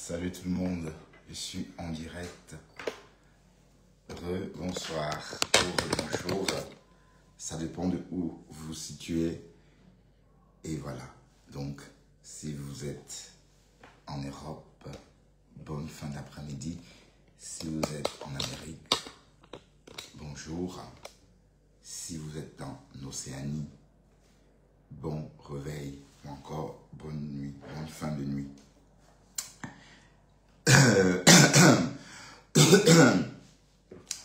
Salut tout le monde, je suis en direct. Bonsoir, bonjour. Ça dépend de où vous vous situez. Et voilà. Donc, si vous êtes en Europe, bonne fin d'après-midi. Si vous êtes en Amérique, bonjour. Si vous êtes en Océanie, bon réveil ou encore bonne nuit, bonne fin de nuit.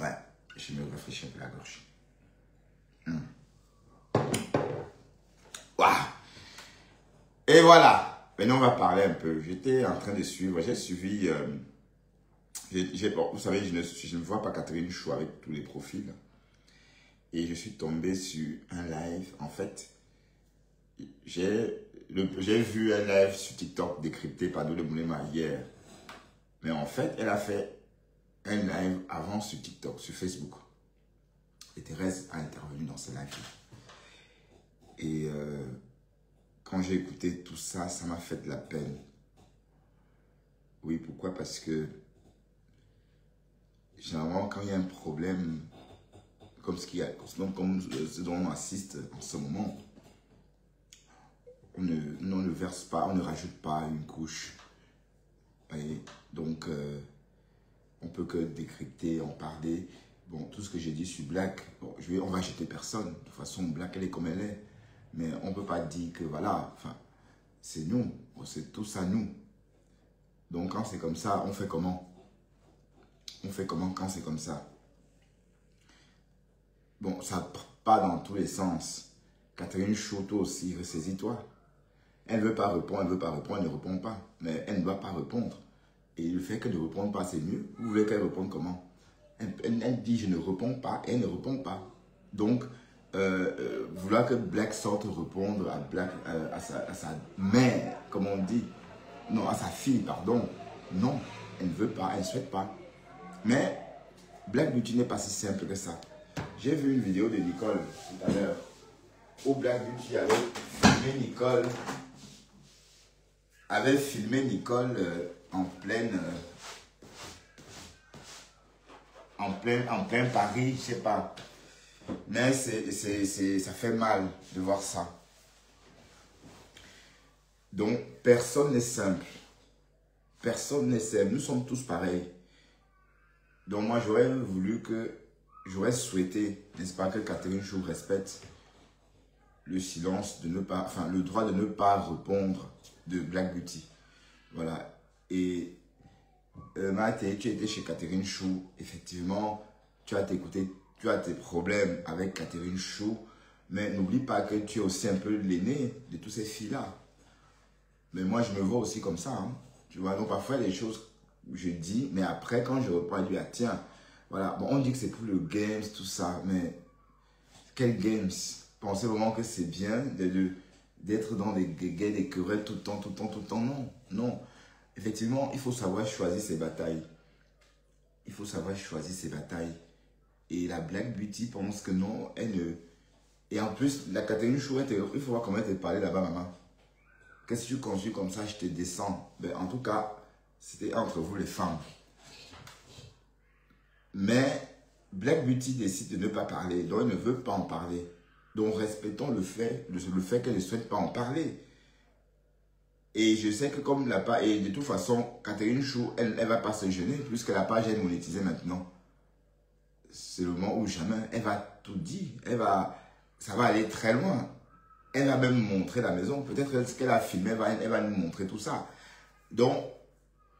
Ouais, je me rafraîchis un peu la gorge. Waouh. Et voilà, maintenant on va parler un peu. J'étais en train de suivre, j'ai suivi, bon, vous savez, je ne vois pas Catherine Chou avec tous les profils. Et je suis tombé sur un live. En fait, j'ai vu un live sur TikTok décrypté par Dole Moulema hier. Mais en fait, elle a fait un live avant sur TikTok, sur Facebook. Et Thérèse a intervenu dans ce live. Et quand j'ai écouté tout ça, ça m'a fait de la peine. Oui, pourquoi? Parce que généralement, quand il y a un problème comme ce dont on assiste en ce moment, on ne verse pas, on ne rajoute pas une couche. Et donc, on peut que décrypter, en parler. Bon, tout ce que j'ai dit sur Black, bon, on va jeter personne. De toute façon, Black, elle est comme elle est. Mais on ne peut pas dire que voilà, enfin, c'est nous, c'est tout ça nous. Donc, quand c'est comme ça, on fait comment? On fait comment quand c'est comme ça? Bon, ça part dans tous les sens. Catherine Chou, toi aussi, ressaisis-toi. Elle ne veut pas répondre, elle ne veut pas répondre, elle ne répond pas. Mais elle ne doit pas répondre. Et le fait qu'elle ne réponde pas, c'est mieux. Vous voulez qu'elle réponde comment? Elle dit je ne réponds pas, et elle ne répond pas. Donc, vouloir que Black sorte répondre à sa mère, comme on dit, non, à sa fille, pardon, non, elle ne veut pas, elle ne souhaite pas. Mais Black Beauty n'est pas si simple que ça. J'ai vu une vidéo de Nicole tout à l'heure, où Black Beauty avait filmé Nicole en plein Paris, je sais pas. Mais ça fait mal de voir ça. Donc, personne n'est simple. Personne n'est simple. Nous sommes tous pareils. Donc, moi, j'aurais souhaité, n'est-ce pas, que Catherine Chou respecte le silence, le droit de ne pas répondre de Black Beauty. Voilà. Et Mathé, tu étais chez Catherine Chou. Effectivement, tu as tes problèmes avec Catherine Chou. Mais n'oublie pas que tu es aussi un peu l'aîné de tous ces filles-là. Mais moi, je me vois aussi comme ça. Hein. Tu vois, donc parfois, il y a des choses que je dis, mais après, quand je reprends, je dis, ah, tiens, voilà. Bon, on dit que c'est pour le games, tout ça, mais quel games? Pensez vraiment que c'est bien d'être dans des guerres, des querelles tout le temps, non, non. Effectivement, il faut savoir choisir ses batailles. Il faut savoir choisir ses batailles. Et la Black Beauty pense que non, elle ne... Et en plus, la Catherine Chou, il faut voir comment elle te parlait là-bas, maman. Qu'est-ce que tu construis comme ça, je te descends. Ben, en tout cas, c'était entre vous les femmes. Mais Black Beauty décide de ne pas parler, donc elle ne veut pas en parler. Donc respectons le fait qu'elle ne souhaite pas en parler. Et je sais que comme la page, et de toute façon, Catherine Chou, elle ne va pas se gêner, puisque la page est monétisée maintenant. C'est le moment où jamais, elle va tout dire, ça va aller très loin. Elle va même montrer la maison, peut-être ce qu'elle a filmé, elle va nous montrer tout ça. Donc,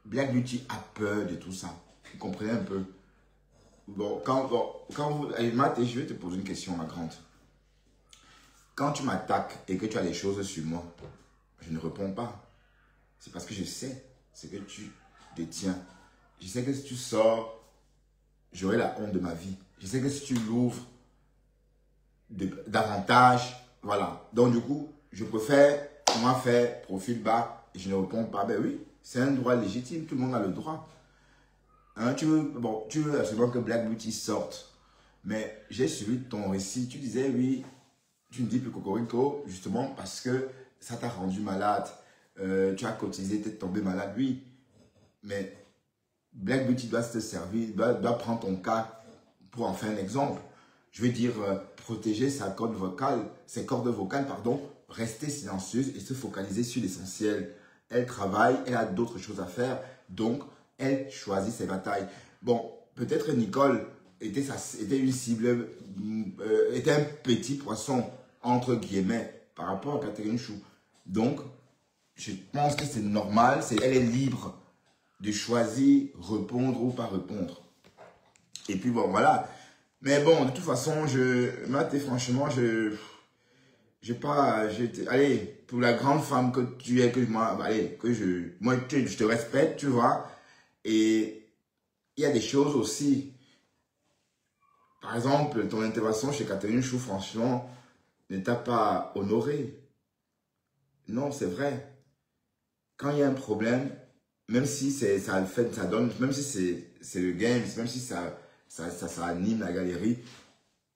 Black Beauty a peur de tout ça. Vous comprenez un peu? Bon, quand vous... Mathé, je vais te poser une question, ma grande. Quand tu m'attaques et que tu as des choses sur moi, je ne réponds pas. C'est parce que je sais ce que tu détiens. Je sais que si tu sors, j'aurai la honte de ma vie. Je sais que si tu l'ouvres davantage, voilà. Donc du coup, je préfère moi faire profil bas et je ne réponds pas. Ben oui, c'est un droit légitime. Tout le monde a le droit. Hein, tu veux absolument que Black Beauty sorte. Mais j'ai suivi ton récit. Tu disais oui, tu ne dis plus Cocorico, justement parce que ça t'a rendu malade. Tu as cotisé, tu es tombé malade. Oui, Mais Black Beauty doit se servir, doit prendre ton cas pour en faire un exemple. Je veux dire, protéger ses cordes vocales, pardon, rester silencieuse et se focaliser sur l'essentiel. Elle travaille, elle a d'autres choses à faire, donc elle choisit ses batailles. Bon, peut-être Nicole était une cible, était un petit poisson, entre guillemets, par rapport à Catherine Chou. Donc, je pense que c'est normal, elle est libre de choisir répondre ou pas répondre. Et puis bon, voilà. Mais bon, de toute façon, Matt, franchement, allez, pour la grande femme que tu es, moi, je te respecte, tu vois. Et il y a des choses aussi. Par exemple, ton intervention chez Catherine Chou, franchement, ne t'a pas honoré. Non, c'est vrai. Quand il y a un problème, même si ça donne, même si c'est le game, même si ça anime la galerie,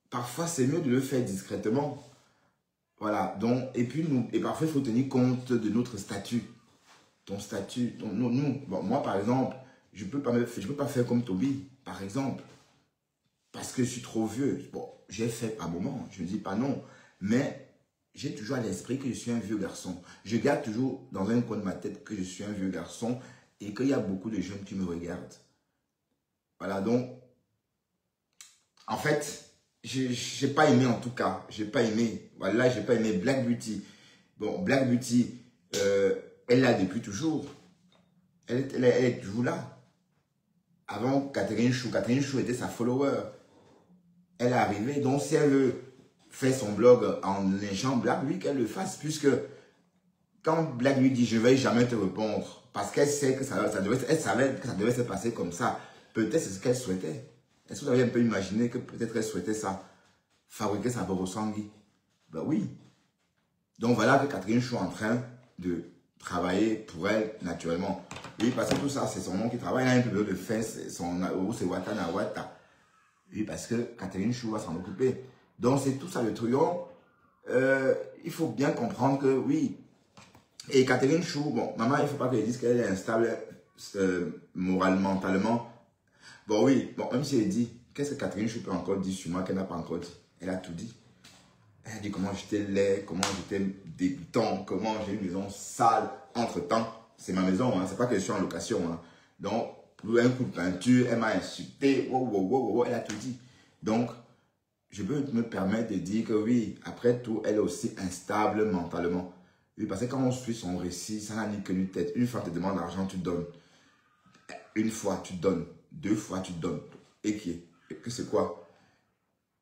parfois c'est mieux de le faire discrètement. Voilà, donc, et parfois il faut tenir compte de notre statut. Ton statut, bon, moi par exemple, je peux pas faire comme Toby, par exemple, parce que je suis trop vieux. Bon, j'ai fait par moment, je ne dis pas non, mais j'ai toujours à l'esprit que je suis un vieux garçon. Je garde toujours dans un coin de ma tête que je suis un vieux garçon et qu'il y a beaucoup de jeunes qui me regardent. Voilà, donc, en fait, j'ai pas aimé en tout cas. J'ai pas aimé. Voilà, j'ai pas aimé Black Beauty. Bon, Black Beauty, elle l'a depuis toujours. Elle est toujours là. Avant Catherine Chou était sa follower. Elle est arrivée. Donc, si elle veut faire son blog en lynchant Black, lui, qu'elle le fasse. Puisque quand Black lui dit, je ne vais jamais te répondre, parce qu'elle sait que elle savait que ça devait se passer comme ça. Peut-être c'est ce qu'elle souhaitait. Est-ce que vous avez un peu imaginé que peut-être elle souhaitait ça? Fabriquer sa propre sanguine? Ben oui. Donc voilà que Catherine Chou est en train de travailler pour elle naturellement. Oui, parce que tout ça, c'est son nom qui travaille. Elle a un peu de fesses, c'est Watana Wata. Oui, parce que Catherine Chou va s'en occuper. Donc c'est tout ça le truc. Il faut bien comprendre que oui. Et Catherine Chou, bon, maman, il ne faut pas qu'elle dise qu'elle est instable moralement, mentalement. Bon, oui, bon, même si elle dit, qu'est-ce que Catherine Chou peut encore dire sur moi qu'elle n'a pas encore dit? Elle a tout dit. Elle a dit comment j'étais laid, comment j'étais débutant, comment j'ai une maison sale. Entre-temps, c'est ma maison, hein, c'est pas que je suis en location. Hein. Donc, pour un coup de peinture, elle m'a insulté, elle a tout dit. Donc, je peux me permettre de dire que oui, après tout, elle est aussi instable mentalement. Oui, parce que quand on suit son récit, ça n'a ni queue ni tête. Une fois que tu demandes l'argent, tu donnes. Une fois, tu donnes. 2 fois, tu donnes. Et que c'est quoi?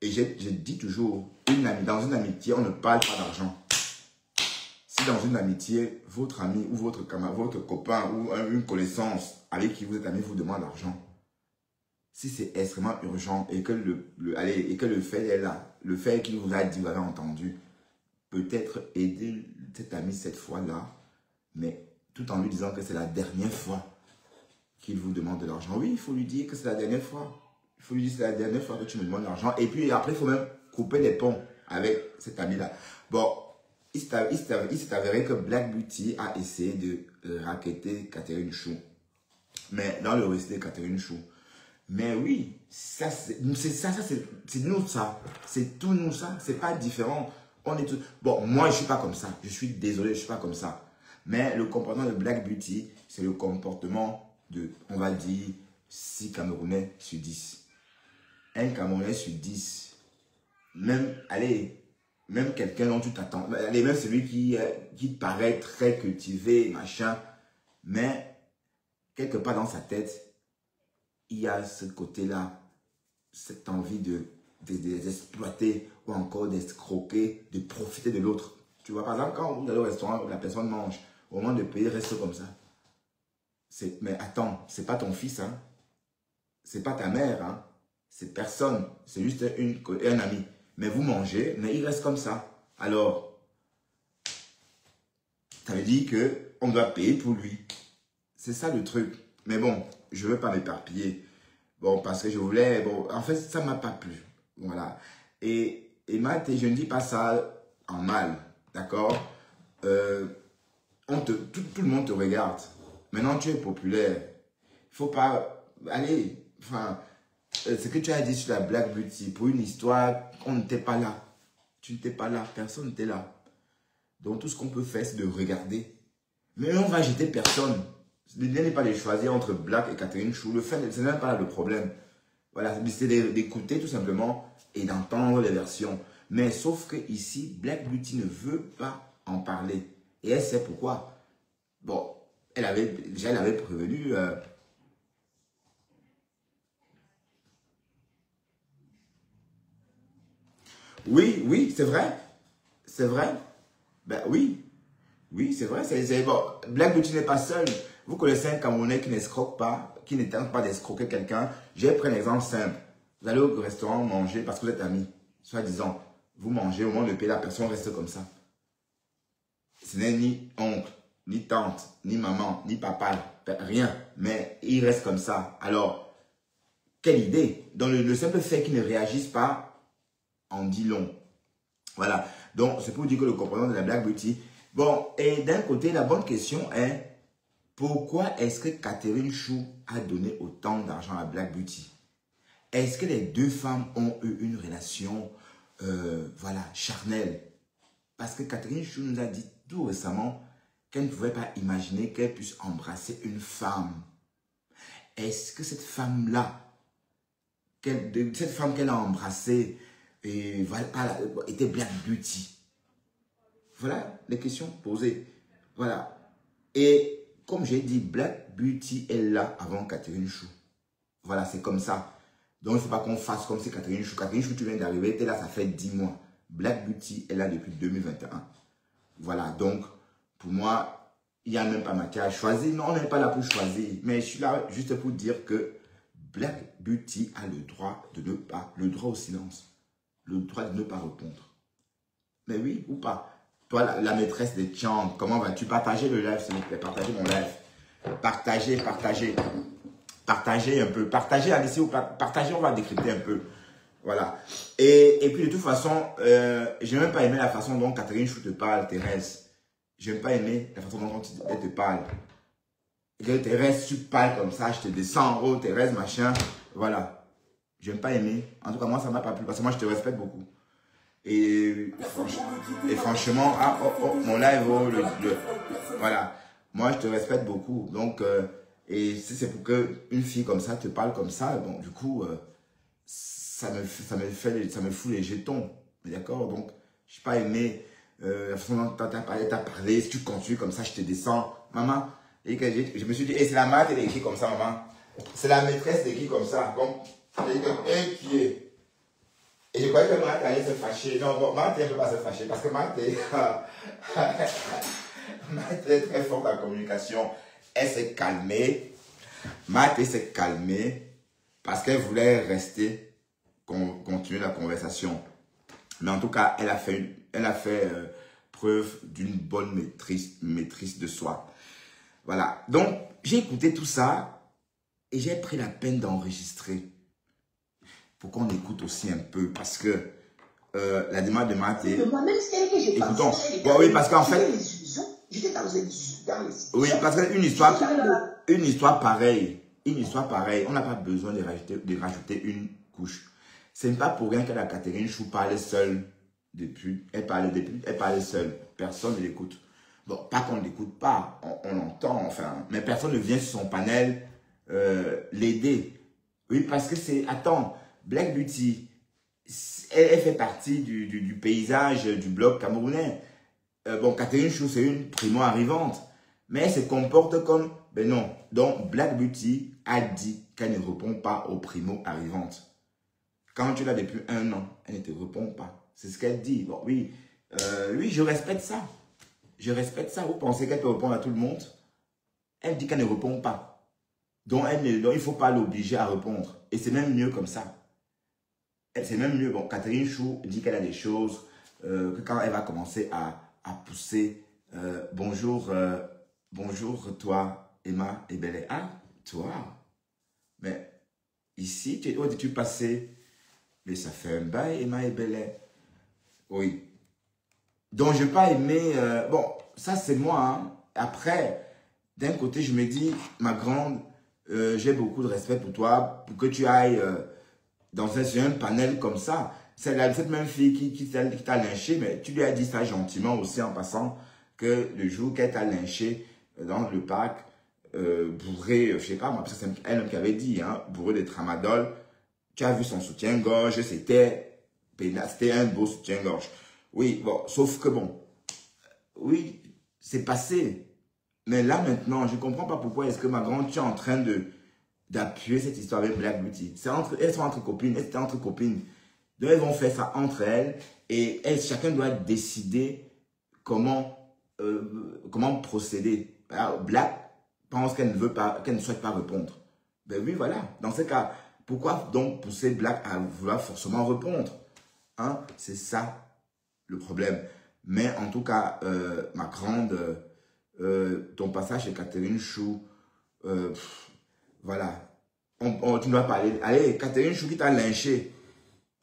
Et je dis toujours, dans une amitié, on ne parle pas d'argent. Si dans une amitié, votre ami ou votre camarade, votre copain ou une connaissance avec qui vous êtes ami vous demande l'argent, si c'est extrêmement urgent et que le fait est là, le fait qu'il vous a dit, vous avez entendu, peut-être aider cet ami cette fois-là, mais tout en lui disant que c'est la dernière fois qu'il vous demande de l'argent. Oui, il faut lui dire que c'est la dernière fois. Il faut lui dire que c'est la dernière fois que tu me demandes de l'argent. Et puis après, il faut même couper les ponts avec cet ami-là. Bon, il s'est avéré que Black Beauty a essayé de racketter Catherine Chou. Mais dans le récit de Catherine Chou. Mais oui, c'est nous ça. C'est tout nous ça. C'est pas différent. On est tout... Bon, moi, je suis pas comme ça. Je suis désolé, je suis pas comme ça. Mais le comportement de Black Beauty, c'est le comportement de, on va dire, 6 Camerounais sur 10. Un Camerounais sur 10. Même, même quelqu'un dont tu t'attends. Même celui qui paraît très cultivé, machin. Mais, quelque part dans sa tête, il y a ce côté-là, cette envie d'exploiter ou encore d'escroquer, de profiter de l'autre. Tu vois, par exemple, quand vous allez au restaurant, la personne mange, au moment de payer, reste comme ça. Mais attends, c'est pas ton fils, hein. C'est pas ta mère, hein. C'est personne. C'est juste un ami. Mais vous mangez, mais il reste comme ça. Alors, ça veut dire qu'on doit payer pour lui. C'est ça le truc. Mais bon, je ne veux pas m'éparpiller. Bon, parce que je voulais... Bon, en fait, ça ne m'a pas plu. Voilà. Et Matt, je ne dis pas ça en mal. D'accord? Tout le monde te regarde. Maintenant, tu es populaire. faut pas... Allez, enfin, ce que tu as dit sur la Black Beauty, pour une histoire, on n'était pas là. Tu n'étais pas là, personne n'était là. Donc tout ce qu'on peut faire, c'est de regarder. Mais on va jeter personne. L'idée n'est pas de choisir entre Black et Catherine Chou. Le fait, c'est même pas là le problème. Voilà, c'est d'écouter tout simplement et d'entendre les versions. Mais sauf que ici, Black Beauty ne veut pas en parler. Et elle sait pourquoi. Bon, elle avait prévenu. Oui, oui, c'est vrai. C'est vrai. Ben oui. Oui, c'est vrai. Bon. Black Beauty n'est pas seul. Vous connaissez un Camerounais qui n'escroque pas, qui ne tente pas d'escroquer quelqu'un. Je vais prendre un exemple simple. Vous allez au restaurant manger parce que vous êtes amis. Soi-disant, vous mangez, au moment de payer, la personne reste comme ça. Ce n'est ni oncle, ni tante, ni maman, ni papa, rien. Mais il reste comme ça. Alors, quelle idée? Donc, le simple fait qu'ils ne réagissent pas en dit long. Voilà. Donc, c'est pour dire que le compagnon de la Black Beauty. Bon, et d'un côté, la bonne question est, pourquoi est-ce que Catherine Chou a donné autant d'argent à Black Beauty? Est-ce que les deux femmes ont eu une relation, voilà, charnelle? Parce que Catherine Chou nous a dit tout récemment qu'elle ne pouvait pas imaginer qu'elle puisse embrasser une femme. Est-ce que cette femme-là, cette femme qu'elle a embrassée, et voilà, était Black Beauty? Voilà les questions posées. Voilà. Et comme j'ai dit, Black Beauty est là avant Catherine Chou. Voilà, c'est comme ça. Donc, il ne faut pas qu'on fasse comme si Catherine Chou. Catherine Chou, tu viens d'arriver, tu es là, ça fait 10 mois. Black Beauty est là depuis 2021. Voilà, donc, pour moi, il n'y a même pas matière à choisir. Non, on n'est pas là pour choisir. Mais je suis là juste pour dire que Black Beauty a le droit de ne pas, le droit au silence. Le droit de ne pas répondre. Mais oui ou pas? Toi, la maîtresse des Tiang, comment vas-tu? Partagez le live, s'il vous plaît. Partagez mon live. Partagez, partagez. Partagez un peu. Partagez, allez-y, partagez, on va décrypter un peu. Voilà. Et puis, de toute façon, je n'ai même pas aimé la façon dont Catherine Chou te parle, Thérèse. Je n'ai pas aimé la façon dont elle te parle. Et que Thérèse, tu parles comme ça, je te descends en haut, Thérèse, machin. Voilà. Je n'ai pas aimé. En tout cas, moi, ça ne m'a pas plu parce que moi, je te respecte beaucoup. Et franchement, ah, mon live, voilà. Moi, je te respecte beaucoup. Donc, et si c'est pour qu'une fille comme ça te parle comme ça, bon, du coup, ça me fout les jetons. D'accord? Donc, je n'ai pas aimé la façon dont tu as parlé. Si tu continues comme ça, je te descends. Maman, et que je me suis dit, et c'est la mère qui est écrit comme ça, maman. C'est la maîtresse qui est écrit comme ça. Donc, inquiet. Et je croyais que Marthe allait se fâcher. Non, bon, Marthe ne peut pas se fâcher parce que Marthe est très forte en communication. Elle s'est calmée. Marthe s'est calmée parce qu'elle voulait rester, continuer la conversation. Mais en tout cas, elle a fait preuve d'une bonne maîtrise de soi. Voilà. Donc, j'ai écouté tout ça et j'ai pris la peine d'enregistrer. Pour qu'on écoute aussi un peu, parce que la demande de Marthe est... Moi-même, c'est que j'ai écoutons. Bon, oui, parce qu'en fait... J'étais dans les... Oui, parce qu'une histoire pareille, on n'a pas besoin de rajouter une couche. Ce n'est pas pour rien que la Catherine Chou parlait seule depuis. Elle parlait seule. Personne ne l'écoute. Bon, pas qu'on ne l'écoute pas, on l'entend, enfin. Mais personne ne vient sur son panel l'aider. Oui, parce que c'est... Attends... Black Beauty, elle fait partie du paysage du blog camerounais. Bon, Catherine Chou, c'est une primo-arrivante. Mais elle se comporte comme... Ben non. Donc, Black Beauty a dit qu'elle ne répond pas aux primo-arrivantes. Quand tu l'as depuis 1 an, elle ne te répond pas. C'est ce qu'elle dit. Bon, oui. Oui, je respecte ça. Je respecte ça. Vous pensez qu'elle peut répondre à tout le monde? Elle dit qu'elle ne répond pas. Donc, il ne faut pas l'obliger à répondre. Et c'est même mieux comme ça. C'est même mieux. Bon, Catherine Chou dit qu'elle a des choses que quand elle va commencer à pousser. Bonjour toi, Emma et Belé. Ah, toi. Mais ici, où es-tu passé? Mais ça fait un bail, Emma et Belé. Oui. Donc, je n'ai pas aimé... bon, ça c'est moi. Hein. Après, d'un côté, je me dis, ma grande, j'ai beaucoup de respect pour toi, pour que tu ailles dans un panel comme ça. C'est cette même fille qui t'a lynché, mais tu lui as dit ça gentiment aussi en passant, que le jour qu'elle t'a lynché dans le parc, bourré, je sais pas moi, parce que c'est elle-même qui avait dit, hein, bourré de tramadol, tu as vu son soutien-gorge, c'était un beau soutien-gorge. Oui, bon, sauf que bon, oui, c'est passé. Mais là maintenant, je ne comprends pas pourquoi est-ce que ma grande, tu es en train d'appuyer cette histoire avec Black Beauty. Elles sont entre copines, elles étaient entre copines. Donc elles vont faire ça entre elles et chacun doit décider comment procéder. Alors, Black pense qu'elle ne souhaite pas répondre. Ben oui, voilà. Dans ce cas, pourquoi donc pousser Black à vouloir forcément répondre? Hein? C'est ça le problème. Mais en tout cas, ma grande, ton passage chez Catherine Chou, voilà. Tu dois parler. Allez, Catherine Chou qui t'a lynché.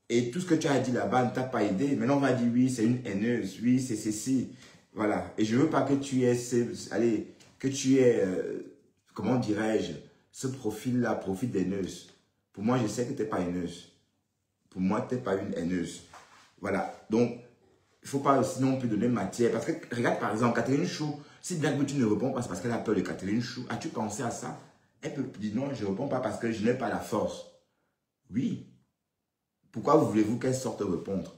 Et tout ce que tu as dit là-bas ne t'a pas aidé. Maintenant, on va dire oui, c'est une haineuse. Oui, c'est ceci. Voilà. Et je ne veux pas que tu aies, comment dirais-je, ce profil-là, profil d'haineuse. Pour moi, je sais que tu n'es pas haineuse. Pour moi, tu n'es pas une haineuse. Voilà. Donc, il ne faut pas aussi non plus donner matière. Parce que, regarde par exemple, Catherine Chou, si Black Beauty ne répond pas, c'est parce qu'elle a peur de Catherine Chou. As-tu pensé à ça? Elle peut dire non, je ne réponds pas parce que je n'ai pas la force. Oui. Pourquoi voulez-vous qu'elle sorte répondre?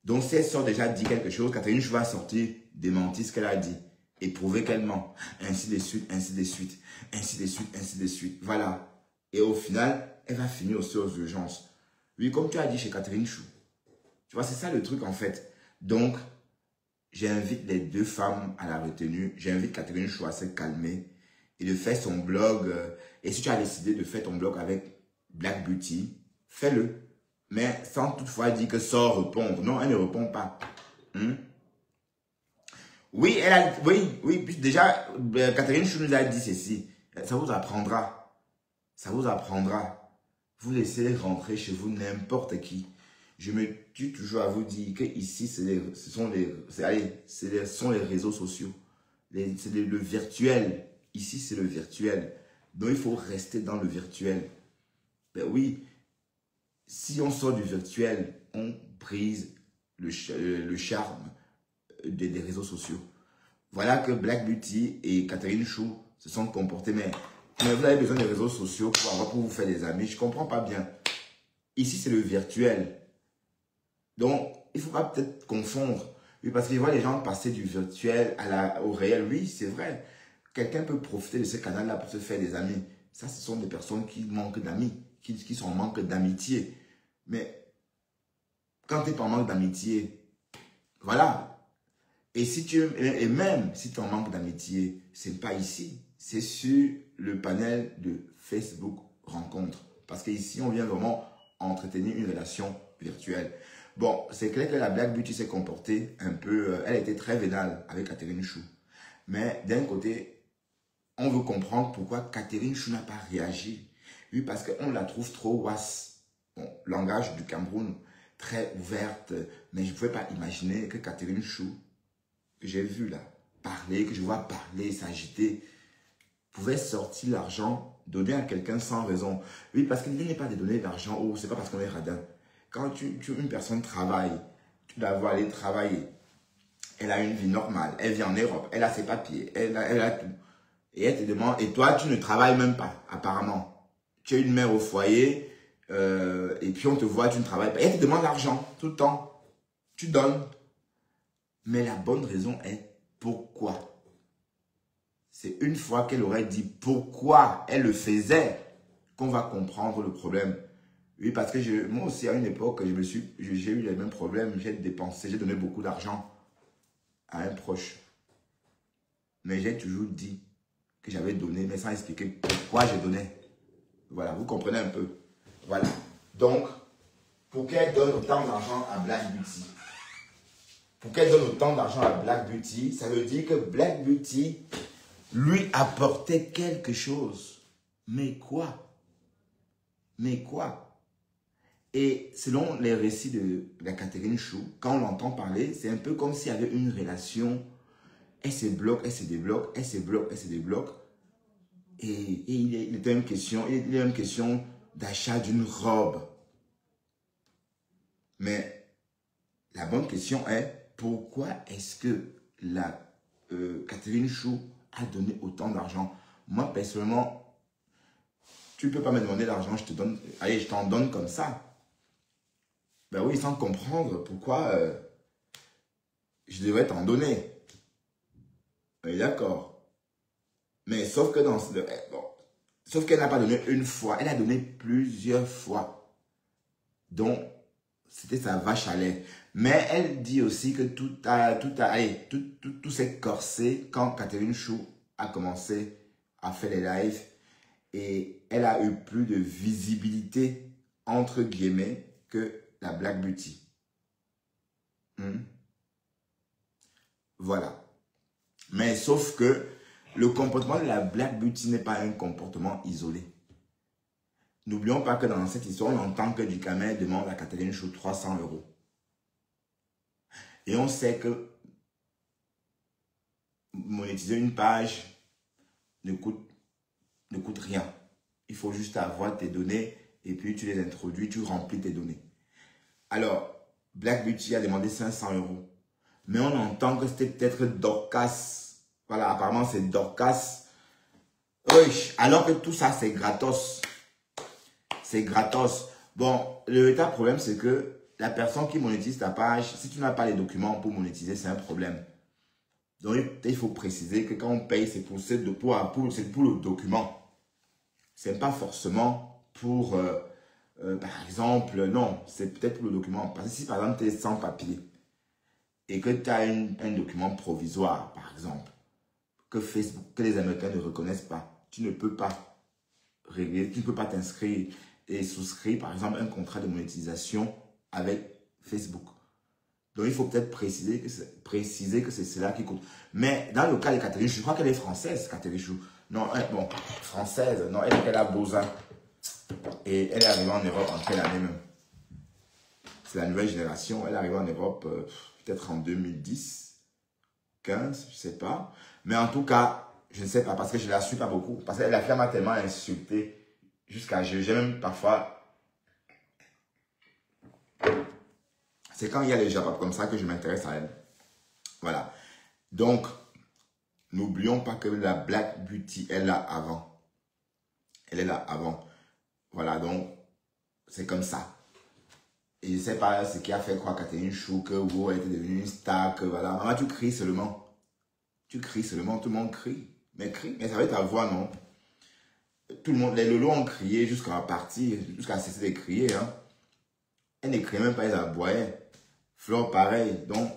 Donc, si elle sort déjà dit quelque chose, Catherine Chou va sortir, démentir ce qu'elle a dit et prouver qu'elle ment. Ainsi de suite, ainsi de suite, ainsi de suite, ainsi de suite. Voilà. Et au final, elle va finir aussi aux urgences. Oui, comme tu as dit chez Catherine Chou. Tu vois, c'est ça le truc en fait. Donc, j'invite les deux femmes à la retenue. J'invite Catherine Chou à se calmer et de faire son blog. Et si tu as décidé de faire ton blog avec Black Beauty, fais-le. Mais sans toutefois dire que sort répondre. Non, elle ne répond pas. Oui, oui, déjà, Catherine Chou nous a dit ceci. Ça vous apprendra. Ça vous apprendra. Vous laissez rentrer chez vous n'importe qui. Je me tue toujours à vous dire que ici, ce sont les réseaux sociaux. C'est le virtuel. Ici, c'est le virtuel. Donc, il faut rester dans le virtuel. Ben oui, si on sort du virtuel, on brise le charme des réseaux sociaux. Voilà que Black Beauty et Catherine Chou se sont comportés. Mais vous avez besoin des réseaux sociaux pour vous faire des amis. Je ne comprends pas bien. Ici, c'est le virtuel. Donc, il ne faut pas peut-être confondre. Oui, parce que je vois les gens passer du virtuel au réel. Oui, c'est vrai. Quelqu'un peut profiter de ce canal-là pour se faire des amis. Ça, ce sont des personnes qui manquent d'amis, qui sont en manque d'amitié. Mais quand tu es en manque d'amitié, voilà. Et même si tu es en manque d'amitié, ce n'est pas ici. C'est sur le panel de Facebook Rencontre. Parce qu'ici, on vient vraiment entretenir une relation virtuelle. Bon, c'est clair que la Black Beauty s'est comportée un peu... elle était très vénale avec Catherine Chou. Mais d'un côté, on veut comprendre pourquoi Catherine Chou n'a pas réagi. Oui, parce qu'on la trouve trop was. Bon, langage du Cameroun, très ouverte. Mais je ne pouvais pas imaginer que Catherine Chou, que j'ai vu là, parler, que je vois parler, s'agiter, pouvait sortir l'argent, donner à quelqu'un sans raison. Oui, parce qu'il n'est pas de donner de l'argent, oh, c'est pas parce qu'on est radin. Quand une personne travaille, tu dois aller travailler. Elle a une vie normale, elle vit en Europe, elle a ses papiers, elle a tout. Et elle te demande, et toi, tu ne travailles même pas, apparemment. Tu es une mère au foyer, et puis on te voit, tu ne travailles pas. Et elle te demande l'argent, tout le temps. Tu donnes. Mais la bonne raison est pourquoi. C'est une fois qu'elle aurait dit pourquoi elle le faisait qu'on va comprendre le problème. Oui, parce que moi aussi, à une époque, j'ai eu les mêmes problèmes. J'ai dépensé, j'ai donné beaucoup d'argent à un proche. Mais j'ai toujours dit que j'avais donné, mais sans expliquer pourquoi je donnais. Voilà, vous comprenez un peu. Voilà. Donc, pour qu'elle donne autant d'argent à Black Beauty, ça veut dire que Black Beauty lui apportait quelque chose. Mais quoi? Mais quoi? Et selon les récits de la Catherine Chou, quand on l'entend parler, c'est un peu comme s'il y avait une relation. Elle se bloque, elle se débloque, elle se bloque, elle se débloque. Et il était une question d'achat d'une robe. Mais la bonne question est, pourquoi est-ce que Catherine Chou a donné autant d'argent? Moi, personnellement, tu ne peux pas me demander l'argent, je te donne, allez, je t'en donne comme ça. Ben oui, sans comprendre pourquoi je devrais t'en donner. Oui, d'accord. Mais sauf que sauf qu'elle n'a pas donné une fois, elle a donné plusieurs fois. Donc, c'était sa vache à lait. Mais elle dit aussi que tout s'est corsé quand Catherine Chou a commencé à faire les lives et elle a eu plus de visibilité, entre guillemets, que la Black Beauty. Voilà. Mais sauf que le comportement de la Black Beauty n'est pas un comportement isolé. N'oublions pas que dans cette histoire, on entend que Ducamel demande à Catherine Chou 300 €. Et on sait que monétiser une page ne coûte rien. Il faut juste avoir tes données et puis tu les introduis, tu remplis tes données. Alors, Black Beauty a demandé 500 €. Mais on entend que c'était peut-être Dorcas. Voilà, apparemment c'est Dorcas. Oui, alors que tout ça c'est gratos. C'est gratos. Bon, le véritable problème c'est que la personne qui monétise ta page, si tu n'as pas les documents pour monétiser, c'est un problème. Donc il faut préciser que quand on paye, c'est pour le document. C'est pas forcément pour, par exemple, non, c'est peut-être pour le document. Parce que si par exemple tu es sans papier et que tu as un document provisoire, par exemple, que Facebook, que les Américains ne reconnaissent pas, tu ne peux pas régler, tu ne peux pas t'inscrire et souscrire, par exemple, un contrat de monétisation avec Facebook. Donc, il faut peut-être préciser que c'est cela qui compte. Mais dans le cas de Catherine Chou, je crois qu'elle est française, Catherine Chou. Non, bon, française, non, elle a Beaux-Arts. Et elle est arrivée en Europe en quelle année même? C'est la nouvelle génération. Elle est arrivée en Europe peut-être en 2010, 15, je ne sais pas. Mais en tout cas, je ne sais pas parce que je ne la suis pas beaucoup. Parce que la femme m'a tellement insulté jusqu'à... J'ai même parfois... C'est quand il y a les gens comme ça que je m'intéresse à elle. Voilà. Donc, n'oublions pas que la Black Beauty est là avant. Elle est là avant. Voilà, donc, c'est comme ça. Et je ne sais pas ce qui a fait croire Catherine Chou que vous êtes devenue une star, que voilà. Maman, tu cries seulement. Tu cries seulement, tout le monde crie. Mais crie, mais ça va être ta voix, non? Tout le monde, les lolos ont crié jusqu'à partir, jusqu'à cesser de crier. Hein. Elle ne criait même pas, elle aboyait. Flore, pareil. Donc,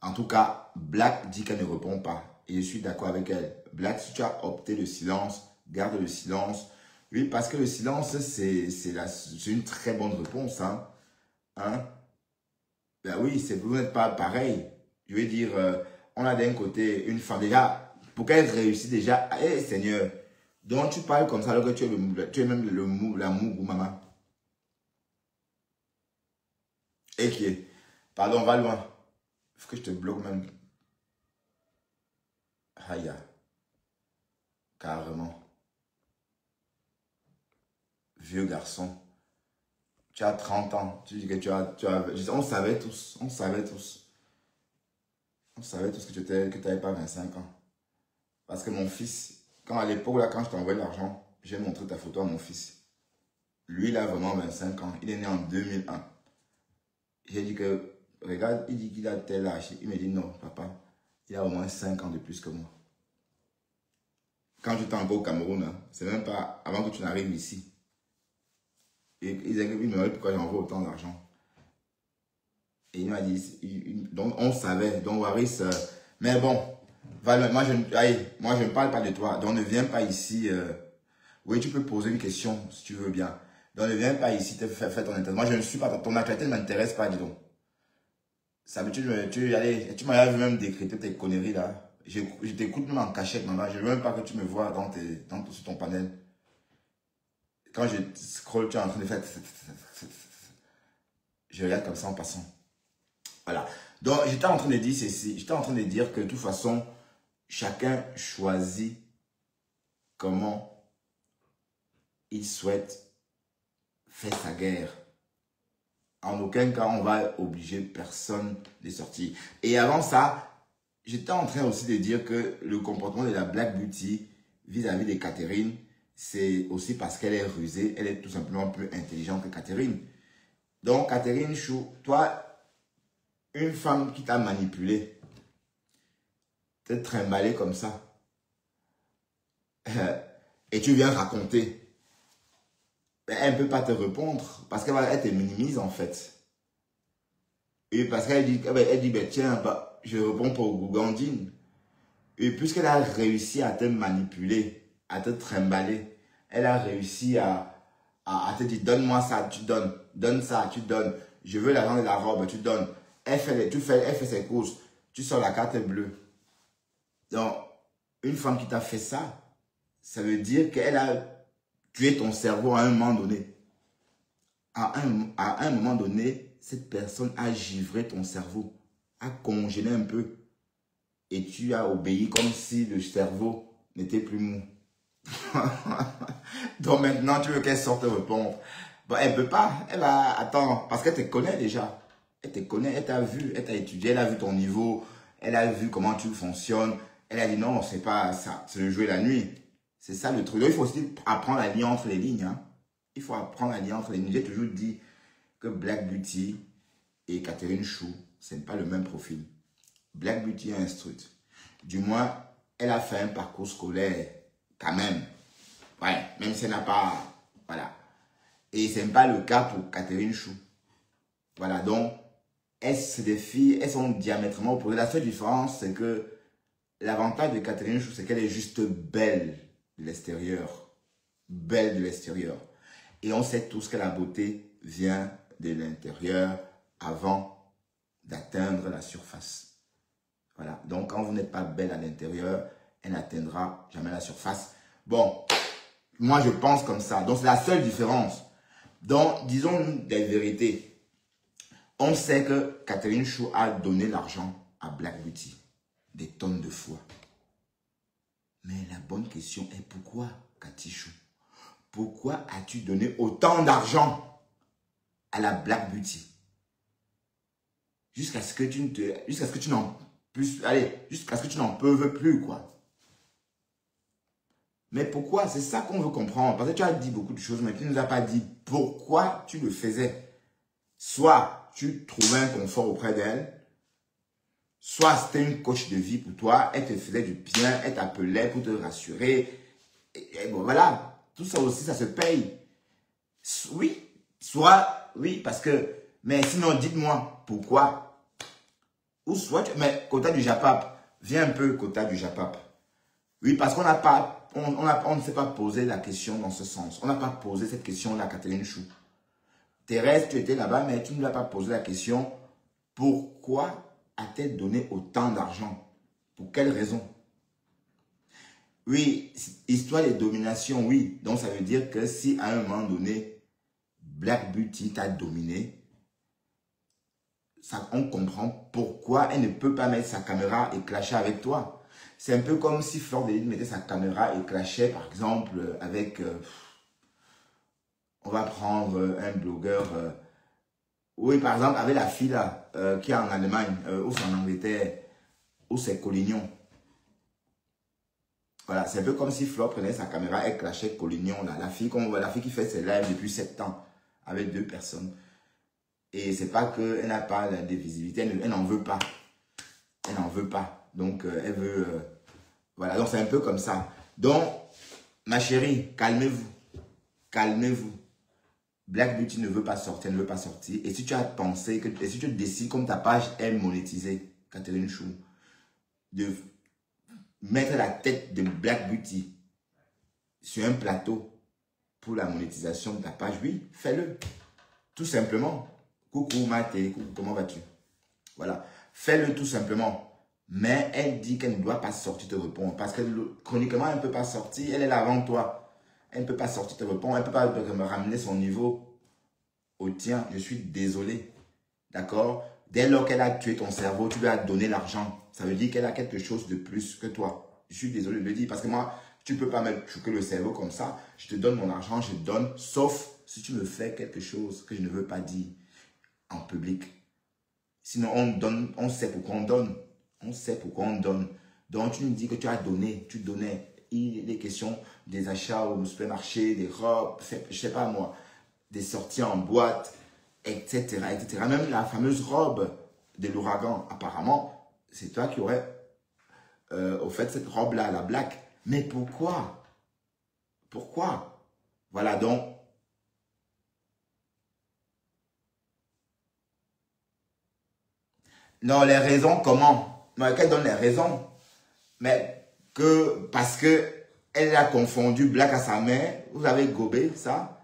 en tout cas, Black dit qu'elle ne répond pas. Et je suis d'accord avec elle. Black, si tu as opté le silence, garde le silence. Oui, parce que le silence, c'est une très bonne réponse. Hein? Ben oui, vous n'êtes pas pareil. Je veux dire, on a d'un côté une femme déjà, pour qu'elle réussisse déjà, hé Seigneur, donc tu parles comme ça alors que tu es même la mougou maman. Et qui est, pardon, va loin. Il faut que je te bloque même. Aïe, carrément. Vieux garçon. Tu as 30 ans. Tu dis que tu as on savait tous. On savait tous. On savait tous que tu n'avais pas 25 ans. Parce que mon fils, à l'époque, quand je t'envoyais l'argent, j'ai montré ta photo à mon fils. Lui, il a vraiment 25 ans. Il est né en 2001. J'ai dit que, regarde, il dit qu'il a tel âge. Il me dit non, papa, il a au moins 5 ans de plus que moi. Quand j'étais encore au Cameroun, hein, c'est même pas avant que tu n'arrives ici. Et il me demandait pourquoi j'envoie autant d'argent. Et il m'a dit, donc on savait, donc Waris, mais bon, moi je ne parle pas de toi, donc ne viens pas ici, oui tu peux poser une question si tu veux bien, donc ne viens pas ici te faire ton intérêt, moi je ne suis pas, ton actualité ne m'intéresse pas, dis donc. Ça veut tu m'as vu même décréter tes conneries là, je t'écoute même en cachette, maman, je ne veux même pas que tu me vois sur ton panel. Quand je scroll, tu es en train de faire... Je regarde comme ça en passant. Voilà. Donc, j'étais en train de dire ceci. J'étais en train de dire que de toute façon, chacun choisit comment il souhaite faire sa guerre. En aucun cas, on va obliger personne de sortir. Et avant ça, j'étais en train aussi de dire que le comportement de la Black Beauty vis-à-vis de Catherine, c'est aussi parce qu'elle est rusée, elle est tout simplement plus intelligente que Catherine. Donc, Catherine Chou, toi, une femme qui t'a manipulé, te trimballer comme ça, et tu viens raconter, elle ne peut pas te répondre parce qu'elle te minimise en fait. Et parce qu'elle dit, ben, tiens, bah, je réponds pour Gougandine. Et puisqu'elle a réussi à te manipuler, à te trimballer, elle a réussi à te dire, donne-moi ça, tu donnes, donne ça, tu donnes, je veux l'argent de la robe, tu donnes. Elle fait ses courses, tu sors la carte bleue. Donc, une femme qui t'a fait ça, ça veut dire qu'elle a tué ton cerveau à un moment donné. À un moment donné, cette personne a givré ton cerveau, a congelé un peu. Et tu as obéi comme si le cerveau n'était plus mou. Donc maintenant, tu veux qu'elle sorte répondre. Bon, elle ne peut pas. Elle va attendre parce qu'elle te connaît déjà. Elle te connaît, elle t'a vu, elle t'a étudié, elle a vu ton niveau, elle a vu comment tu fonctionnes. Elle a dit non, c'est pas ça, c'est le jouer la nuit. C'est ça le truc. Donc, il faut aussi apprendre à lire entre les lignes. Hein. Il faut apprendre à lire entre les lignes. J'ai toujours dit que Black Beauty et Catherine Chou, ce n'est pas le même profil. Black Beauty est instruite. Du moins, elle a fait un parcours scolaire quand même. Ouais, même si elle n'a pas... Voilà. Et ce n'est pas le cas pour Catherine Chou. Voilà, donc, c'est des filles, elles sont diamétralement opposées. La seule différence, c'est que l'avantage de Catherine Chou, c'est qu'elle est juste belle de l'extérieur. Belle de l'extérieur. Et on sait tous que la beauté vient de l'intérieur avant d'atteindre la surface. Voilà. Donc, quand vous n'êtes pas belle à l'intérieur, elle n'atteindra jamais la surface. Bon, moi, je pense comme ça. Donc, c'est la seule différence. Donc, disons des vérités. On sait que Catherine Chou a donné l'argent à Black Beauty. Des tonnes de fois. Mais la bonne question est pourquoi, Cathy Chou? Pourquoi as-tu donné autant d'argent à la Black Beauty? Jusqu'à ce que tu n'en jusqu'à ce que tu n'en peux plus, quoi. Mais pourquoi? C'est ça qu'on veut comprendre. Parce que tu as dit beaucoup de choses, mais tu ne nous as pas dit pourquoi tu le faisais. Soit tu trouvais un confort auprès d'elle, soit c'était une coach de vie pour toi, elle te faisait du bien, elle t'appelait pour te rassurer. Et bon, voilà, tout ça aussi, ça se paye. Oui, soit, oui, parce que, mais sinon, dites-moi pourquoi. Ou soit, mais quota du Japap, viens un peu quota du Japap. Oui, parce qu'on n'a pas, on ne s'est pas posé la question dans ce sens. On n'a pas posé cette question-là à Catherine Chou. Thérèse, tu étais là-bas, mais tu ne lui as pas posé la question. Pourquoi a-t-elle donné autant d'argent? Pour quelle raison? Oui, histoire de domination, oui. Donc, ça veut dire que si à un moment donné, Black Beauty t'a dominé, ça, on comprend pourquoi elle ne peut pas mettre sa caméra et clasher avec toi. C'est un peu comme si Fleur de Lys mettait sa caméra et clashait, par exemple, avec... on va prendre un blogueur... oui, par exemple, avec la fille là, qui est en Allemagne, ou c'est en Angleterre, ou c'est Collignon. Voilà, c'est un peu comme si Fleur prenait sa caméra et clashait Collignon, là, la fille qui fait ses lives depuis 7 ans, avec 2 personnes. Et c'est pas qu'elle n'a pas de visibilité, elle n'en veut pas. Elle n'en veut pas. Donc, elle veut... voilà, donc c'est un peu comme ça. Donc, ma chérie, calmez-vous. Calmez-vous. Black Beauty ne veut pas sortir, elle ne veut pas sortir. Et si tu as pensé, et si tu décides, comme ta page est monétisée, Catherine Chou, de mettre la tête de Black Beauty sur un plateau pour la monétisation de ta page, oui, fais-le. Tout simplement. Coucou Maté, coucou, comment vas-tu? Voilà. Fais-le tout simplement. Mais elle dit qu'elle ne doit pas sortir te répondre. Parce que chroniquement, elle ne peut pas sortir. Elle est là avant toi. Elle ne peut pas sortir te répondre. Elle ne peut pas me ramener son niveau au tien. Je suis désolé. D'accord? Dès lors qu'elle a tué ton cerveau, tu lui as donné l'argent. Ça veut dire qu'elle a quelque chose de plus que toi. Je suis désolé de le dire. Parce que moi, Tu ne peux pas me choquer le cerveau comme ça. Je te donne mon argent, je te donne, sauf si tu me fais quelque chose que je ne veux pas dire en public. Sinon, on donne, on sait pourquoi on donne. On sait pourquoi on donne. Donc, tu me dis que tu as donné, tu donnais. Il est question des achats au supermarché, des robes, je ne sais pas moi, des sorties en boîte, etc., etc. Même la fameuse robe de l'ouragan, apparemment, c'est toi qui aurais au fait cette robe-là, la black. Mais pourquoi? Pourquoi? Voilà donc. Non, les raisons, comment? Qu'elle donne les raisons. Mais que parce que elle a confondu black à sa mère, vous avez gobé ça?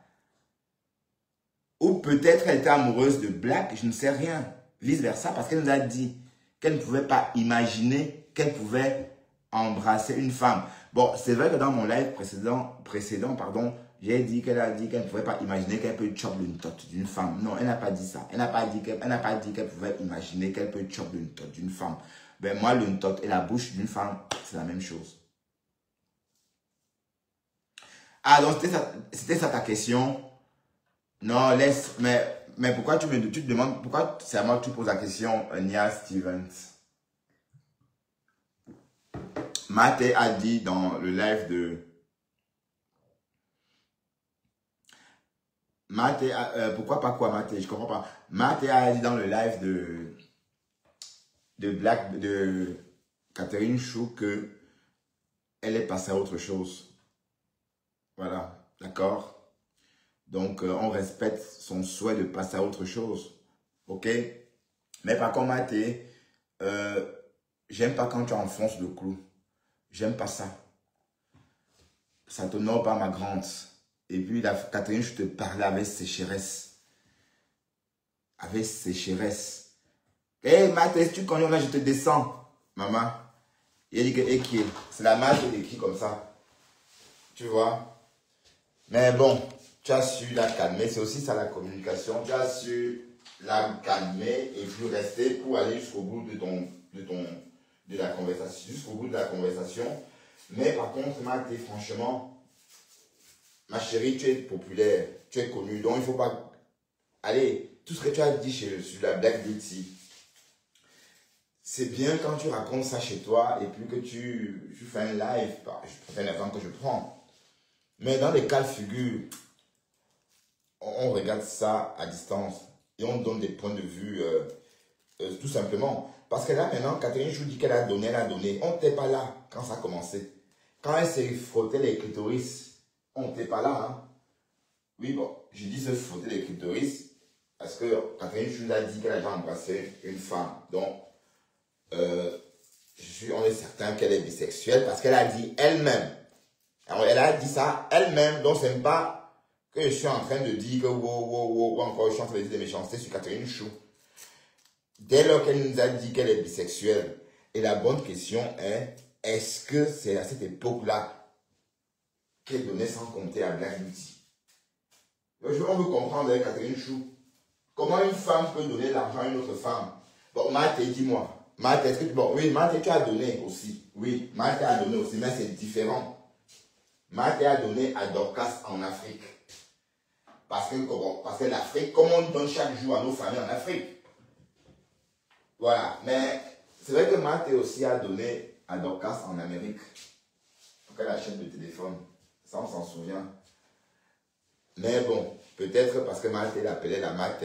Ou peut-être elle était amoureuse de black, je ne sais rien. Vice versa, parce qu'elle nous a dit qu'elle ne pouvait pas imaginer qu'elle pouvait embrasser une femme. Bon, c'est vrai que dans mon live précédent, pardon, j'ai dit qu'elle a dit qu'elle ne pouvait pas imaginer qu'elle peut chop une tote d'une femme. Non, elle n'a pas dit ça. Elle n'a pas dit qu'elle pouvait imaginer qu'elle peut chop une tote d'une femme. Ben moi, le tote et la bouche d'une femme, c'est la même chose. Ah, donc c'était ça ta question. Non, laisse, mais pourquoi tu te demandes, pourquoi c'est à moi que tu poses la question, Nia Stevens? Mate a dit dans le live de... Mate, pourquoi pas quoi Mate? Je comprends pas. Mate a dit dans le live de Catherine Chou que elle est passée à autre chose. Voilà, d'accord? Donc, on respecte son souhait de passer à autre chose. Ok? Mais par contre, Mate, j'aime pas quand tu enfonces le clou. J'aime pas ça. Ça t'honore pas, ma grande. Et puis, Catherine, je te parlais avec sécheresse. Avec sécheresse. Hé, Mate, si tu connais là, je te descends. Maman. Il a dit que Ekil. C'est la marque qui écrit comme ça. Tu vois? Mais bon, tu as su la calmer. C'est aussi ça la communication. Tu as su la calmer et puis rester pour aller jusqu'au bout de la conversation. Jusqu'au bout de la conversation. Mais par contre, Mate, franchement, ma chérie, tu es populaire. Tu es connue. Donc, il ne faut pas... Allez, tout ce que tu as dit sur la Black Beauty, c'est bien quand tu racontes ça chez toi et puis que tu fais un live. Je fais l'exemple que je prends. Mais dans les cas de figure, on regarde ça à distance et on donne des points de vue tout simplement. Parce que là maintenant, Catherine Chou dit qu'elle a donné, elle a donné. On n'était pas là quand ça a commencé. Quand elle s'est frottée les clitoris, on n'était pas là. Hein. Oui, bon, je dis se frotter les clitoris parce que Catherine Chou a dit qu'elle a déjà embrassé une femme. Donc, on est certain qu'elle est bisexuelle parce qu'elle a dit elle-même. Alors, elle a dit ça elle-même, donc ce n'est pas que je suis en train de dire que ou encore je suis en train de dire des méchancetés sur Catherine Chou. Dès lors qu'elle nous a dit qu'elle est bisexuelle, et la bonne question est, est-ce que c'est à cette époque-là qu'elle donnait sans compter à Black Beauty? On veut comprendre avec Catherine Chou. Comment une femme peut donner l'argent à une autre femme? Bon, Mate, dis-moi. Mate, est-ce que tu... Bon, oui, Mate, tu as donné aussi. Oui, Mate a donné aussi, mais c'est différent. Mate a donné à Dorcas en Afrique. Parce que l'Afrique, comme on donne chaque jour à nos familles en Afrique. Voilà. Mais c'est vrai que Mate aussi a donné à Dorcas en Amérique. Pour qu'elle achète le téléphone. Ça, on s'en souvient. Mais bon, peut-être parce que Mate l'appelait la Mate.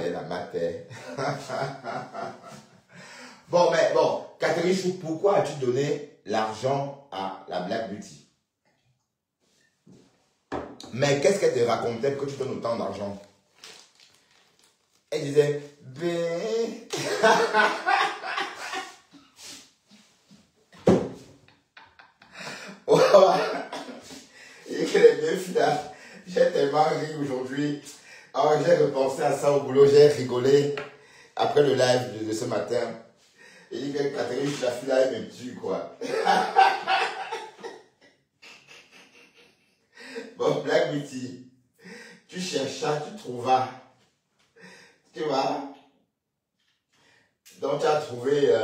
Bon, mais bon, Catherine Chou, pourquoi as-tu donné l'argent à la Black Beauty? Mais qu'est-ce qu'elle te racontait pour que tu donnes autant d'argent? Elle disait, ben... Et que les deux filles là, j'ai tellement ri aujourd'hui. Alors j'ai repensé à ça au boulot, j'ai rigolé après le live de ce matin. Et il dit que Catherine, la fille là, elle me tue quoi. Bon, Black Beauty, tu cherchas, tu trouveras. Tu vois? Donc tu as trouvé...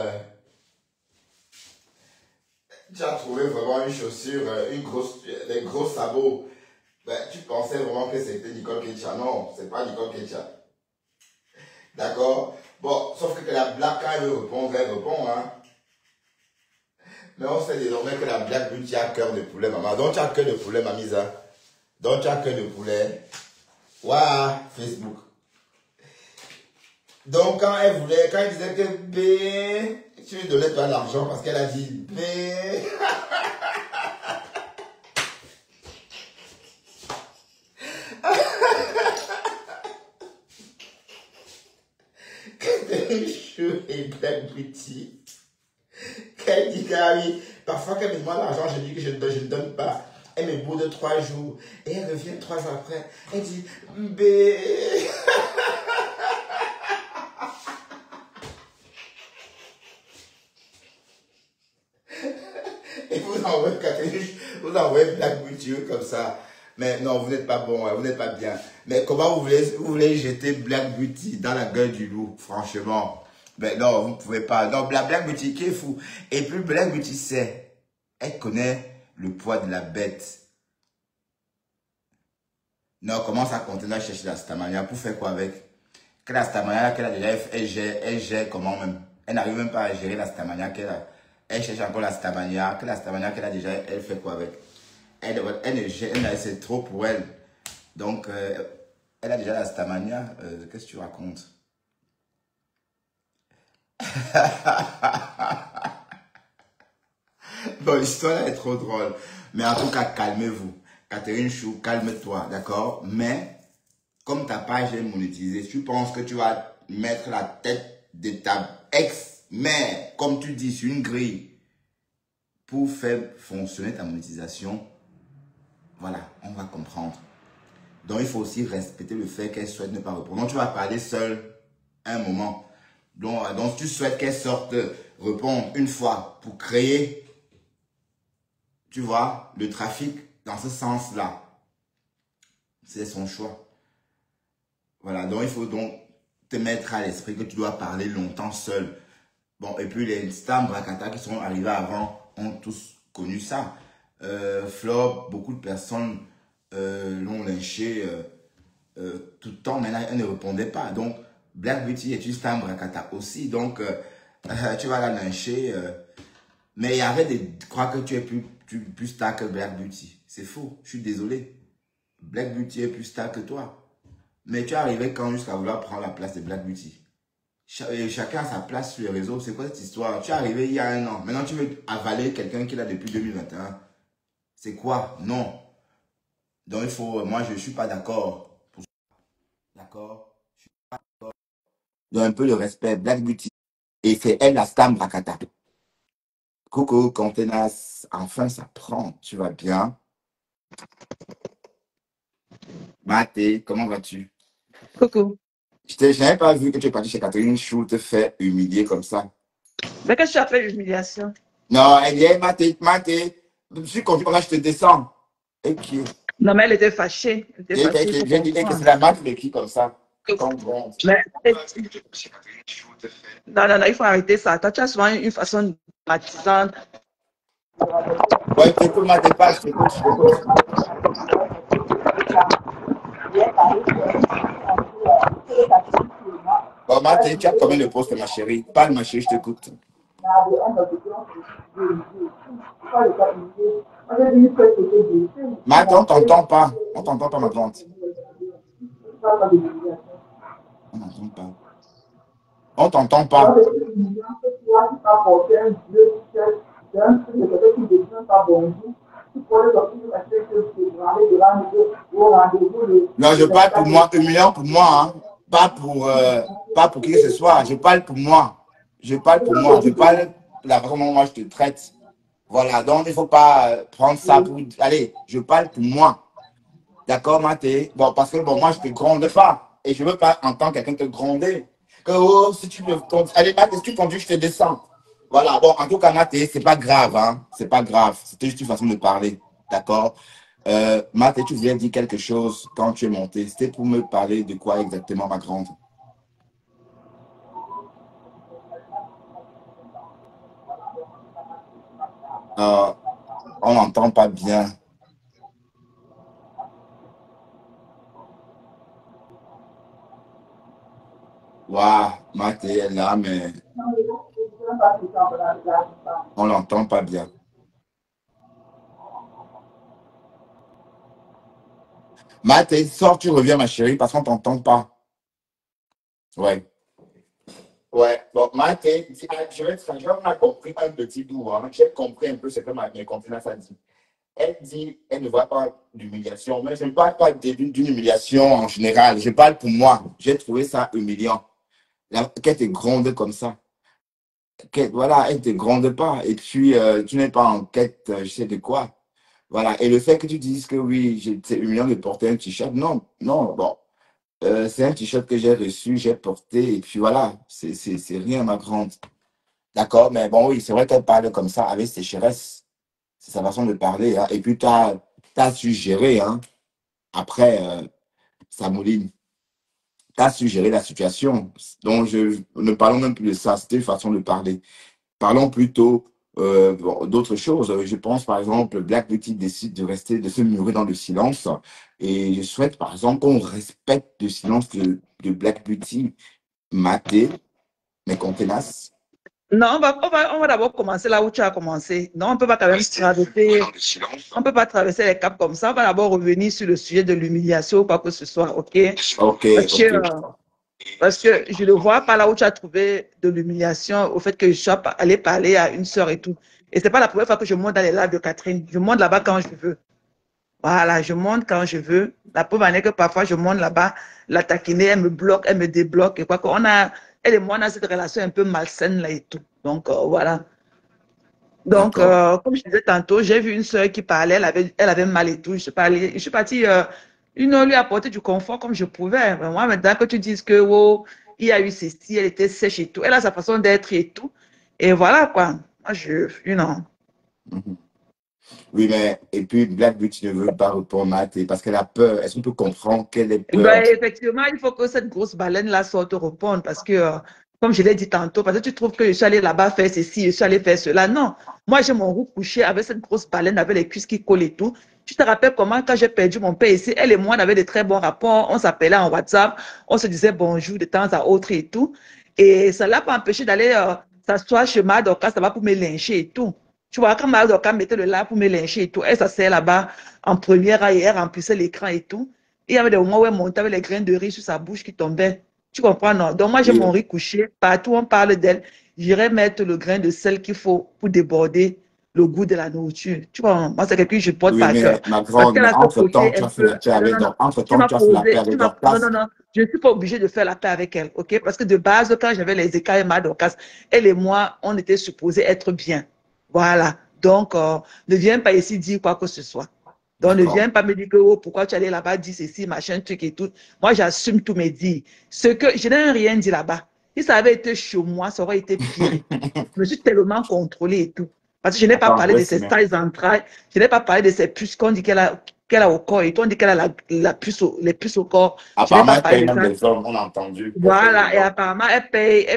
Tu as trouvé vraiment une chaussure, des gros sabots. Ben, tu pensais vraiment que c'était Nicole Ketcha. Non, c'est pas Nicole Ketcha. D'accord? Bon, sauf que la blague, quand elle répond, hein. Mais on sait désormais que la blague, lui, tu as cœur de poulet, maman. Donc, tu as cœur de poulet, mamisa. Donc, tu as cœur de poulet. Waouh, Facebook. Donc, quand elle disait que B, tu lui donnais pas l'argent parce qu'elle a dit B. Chou et Black Beauty. Qu'elle dit que oui, parfois qu'elle me demande l'argent, je dis que je ne donne pas. Elle me boude 3 jours et elle revient 3 jours après. Elle dit B. Et vous envoyez vous envoyez Black Beauty comme ça. Mais non, vous n'êtes pas bon, vous n'êtes pas bien. Mais comment vous voulez jeter Black Beauty dans la gueule du loup, franchement? Ben non, vous ne pouvez pas. Non, Black Beauty qui est fou. Et puis Black Beauty sait, elle connaît le poids de la bête. Non, commence à continuer à chercher la stamania pour faire quoi avec? Que la stamania qu'elle a déjà, elle gère comment même? Elle n'arrive même pas à gérer la stamania qu'elle a. Elle cherche encore la stamania, que la stamania qu'elle a déjà, elle fait quoi avec? C'est trop pour elle. Donc, elle a déjà la stamania. Qu'est-ce que tu racontes? Bon, l'histoire là est trop drôle. Mais en tout cas, calmez-vous. Catherine Chou, calme-toi, d'accord? Mais, comme ta page est monétisée, tu penses que tu vas mettre la tête de ta ex-mère, comme tu dis, sur une grille pour faire fonctionner ta monétisation. Voilà, on va comprendre. Donc, il faut aussi respecter le fait qu'elle souhaite ne pas répondre. Donc, tu vas parler seul un moment. Donc tu souhaites qu'elle sorte répondre une fois pour créer, tu vois, le trafic dans ce sens-là. C'est son choix. Voilà, donc il faut donc te mettre à l'esprit que tu dois parler longtemps seul. Bon, et puis les stars Bracata qui sont arrivés avant ont tous connu ça. Flop, beaucoup de personnes l'ont lynché tout le temps, maintenant elle ne répondait pas. Donc, Black Beauty est une star Bracata aussi, donc tu vas la lyncher. Mais arrête de croire que tu es plus star que Black Beauty. C'est faux, je suis désolé. Black Beauty est plus star que toi. Mais tu es arrivé quand jusqu'à vouloir prendre la place de Black Beauty? Chacun a sa place sur les réseaux. C'est quoi cette histoire? Tu es arrivé il y a 1 an. Maintenant, tu veux avaler quelqu'un qui est là depuis 2021. C'est quoi? Non. Donc, il faut... Moi, je ne suis pas d'accord. D'accord? Je suis pas d'accord. Donc, un peu le respect. Black Beauty. Et c'est elle la star Brakata. Coucou, Contenas. Enfin, ça prend. Tu vas bien? Maté, comment vas-tu? Coucou. Je n'avais pas vu que tu es parti chez Catherine Chou te faire humilier comme ça. Mais qu'est-ce que tu as fait l'humiliation? Non, elle dit, hey, Maté, je suis content, je te descends. Et qui? Non, mais elle était fâchée. Elle était fâchée, il faut J'ai dit que c'est comprendre. la marque de qui comme ça? Comprends. Mais, non, il faut arrêter ça. Toi, tu as souvent une façon dramatisante. Ouais, t'écoutes, Maté, pas, je t'écoute. Bon, Maté, tu as combien de postes, ma chérie? Parle, ma chérie, je t'écoute. Maté, on t'entend pas. On t'entend pas, ma grande. On n'entend pas. On t'entend pas. Non, je parle pour moi, humiliant pour moi, hein. Pas pour qui que ce soit. Je parle pour moi. Je parle pour moi. Je parle de la façon dont moi je te traite. Voilà, donc il ne faut pas prendre ça pour... Allez, je parle pour moi. D'accord, Maté? Bon, parce que bon, moi, je ne te gronde pas. Et je ne veux pas entendre quelqu'un te gronder. Que, oh, si tu me... Allez, Maté, si tu conduis, je te descends. Voilà, bon, en tout cas, Maté, c'est pas grave, hein. C'est pas grave. C'était juste une façon de parler. D'accord? Maté, tu viens dire quelque chose quand tu es monté. C'était pour me parler de quoi exactement, ma grande? Euh, on n'entend pas bien. Waouh, Maté est là, mais on l'entend pas bien. Maté, sors, tu reviens, ma chérie, parce qu'on t'entend pas. Ouais. Ouais, bon, Maté, on a compris un petit bout, hein. J'ai compris un peu ce que mes confidences a dit. Elle dit, elle ne voit pas d'humiliation, mais je ne parle pas d'une humiliation en général. Je parle pour moi. J'ai trouvé ça humiliant. Qu'elle te gronde comme ça. Voilà, elle ne te gronde pas. Et puis, tu n'es pas en quête, je sais de quoi. Voilà. Et le fait que tu dises que oui, c'est humiliant de porter un t-shirt, non, non, bon. C'est un t-shirt que j'ai reçu, j'ai porté, et puis voilà, c'est rien, ma grande. D'accord, mais bon, oui, c'est vrai qu'elle parle comme ça, avec sécheresse. C'est sa façon de parler, hein. Et puis, tu as su gérer, hein. Après, ça mouline. Tu as su gérer la situation. Donc, ne parlons même plus de ça. C'était une façon de parler. Parlons plutôt bon, d'autres choses. Je pense, par exemple, Black Beauty décide de rester, de se murer dans le silence. Et je souhaite, par exemple, qu'on respecte le silence de Black Beauty, Maté, mais qu'on tenace. Non, on va d'abord commencer là où tu as commencé. Non, on ne peut pas quand même traverser, on peut pas traverser les caps comme ça. On va d'abord revenir sur le sujet de l'humiliation ou quoi que ce soit, ok? Ok, Parce que, ok. parce que je ne vois pas là où tu as trouvé de l'humiliation au fait que je sois allé parler à une sœur et tout. Et c'est pas la première fois que je monte dans les lives de Catherine. Je monte là-bas quand je veux. Voilà, je monte quand je veux. La preuve en est que parfois je monte là-bas, la taquiner, elle me bloque, elle me débloque et quoi qu'on a, elle et moi, on a cette relation un peu malsaine là et tout. Donc, voilà. Donc, D'accord. comme je disais tantôt, j'ai vu une soeur qui parlait, elle avait mal et tout. Je suis partie lui apporter du confort comme je pouvais. Mais moi, maintenant que tu dises que, oh, il y a eu ceci, elle était sèche et tout, elle a sa façon d'être et tout. Et voilà quoi. Moi, Mhm. Oui, mais, et puis Black Beauty ne veut pas répondre à Maté parce qu'elle a peur. Est-ce qu'on peut comprendre qu'elle ait peur? Ben, effectivement, il faut que cette grosse baleine-là sorte répondre parce que, comme je l'ai dit tantôt, parce que tu trouves que je suis allée là-bas faire ceci, je suis allée faire cela. Non, moi, j'ai mon roux couché avec cette grosse baleine, avec les cuisses qui collent et tout. Tu te rappelles comment, quand j'ai perdu mon père ici, elle et moi, on avait de très bons rapports. On s'appelait en WhatsApp, on se disait bonjour de temps à autre et tout. Et ça l'a pas empêché d'aller s'asseoir chez Madoka, ça va pour me lyncher et tout. Tu vois, quand Madoka mettait le là pour me lyncher et tout, elle s'asseyait là-bas en première et elle remplissait l'écran et tout. Il y avait des moments où elle montait avec les grains de riz sur sa bouche qui tombaient. Tu comprends, non? Donc, moi, j'ai Oui, mon riz couché. Partout, on parle d'elle. J'irai mettre le grain de sel qu'il faut pour déborder le goût de la nourriture. Tu vois, moi, c'est quelque chose que je porte oui, par cœur. mais ma Parce grande, qu'elle mais a ce entre-temps, côté tu un as fait la peu. paix Non, avec, non, non. Tu entre-temps, m'as tu as fait la paix posé. avec Non, Dorcas. non, non. Je ne suis pas obligée de faire la paix avec elle. OK? Parce que de base, quand j'avais les écailles Madocas, elle et moi, on était supposés être bien. Voilà. Donc, ne viens pas ici dire quoi que ce soit. Donc, ne D'accord. viens pas me dire que oh, pourquoi tu es allé là-bas, dis ceci, machin, truc et tout. Moi, j'assume tous mes dits. Ce que je n'ai rien dit là-bas. Si ça avait été chez moi, ça aurait été pire et tout. Je me suis tellement contrôlée et tout. Parce que je n'ai pas Attends, je parlé vais de ses filmer. tailles entrailles, je n'ai pas parlé de ses puces qu'on dit qu'elle a au corps et tout. On dit qu'elle a les puces au corps. Je n'ai Apparemment, pas elle parlé paye de même ça. des hommes, on a entendu qu'elle paye Voilà, des et hommes. apparemment, elle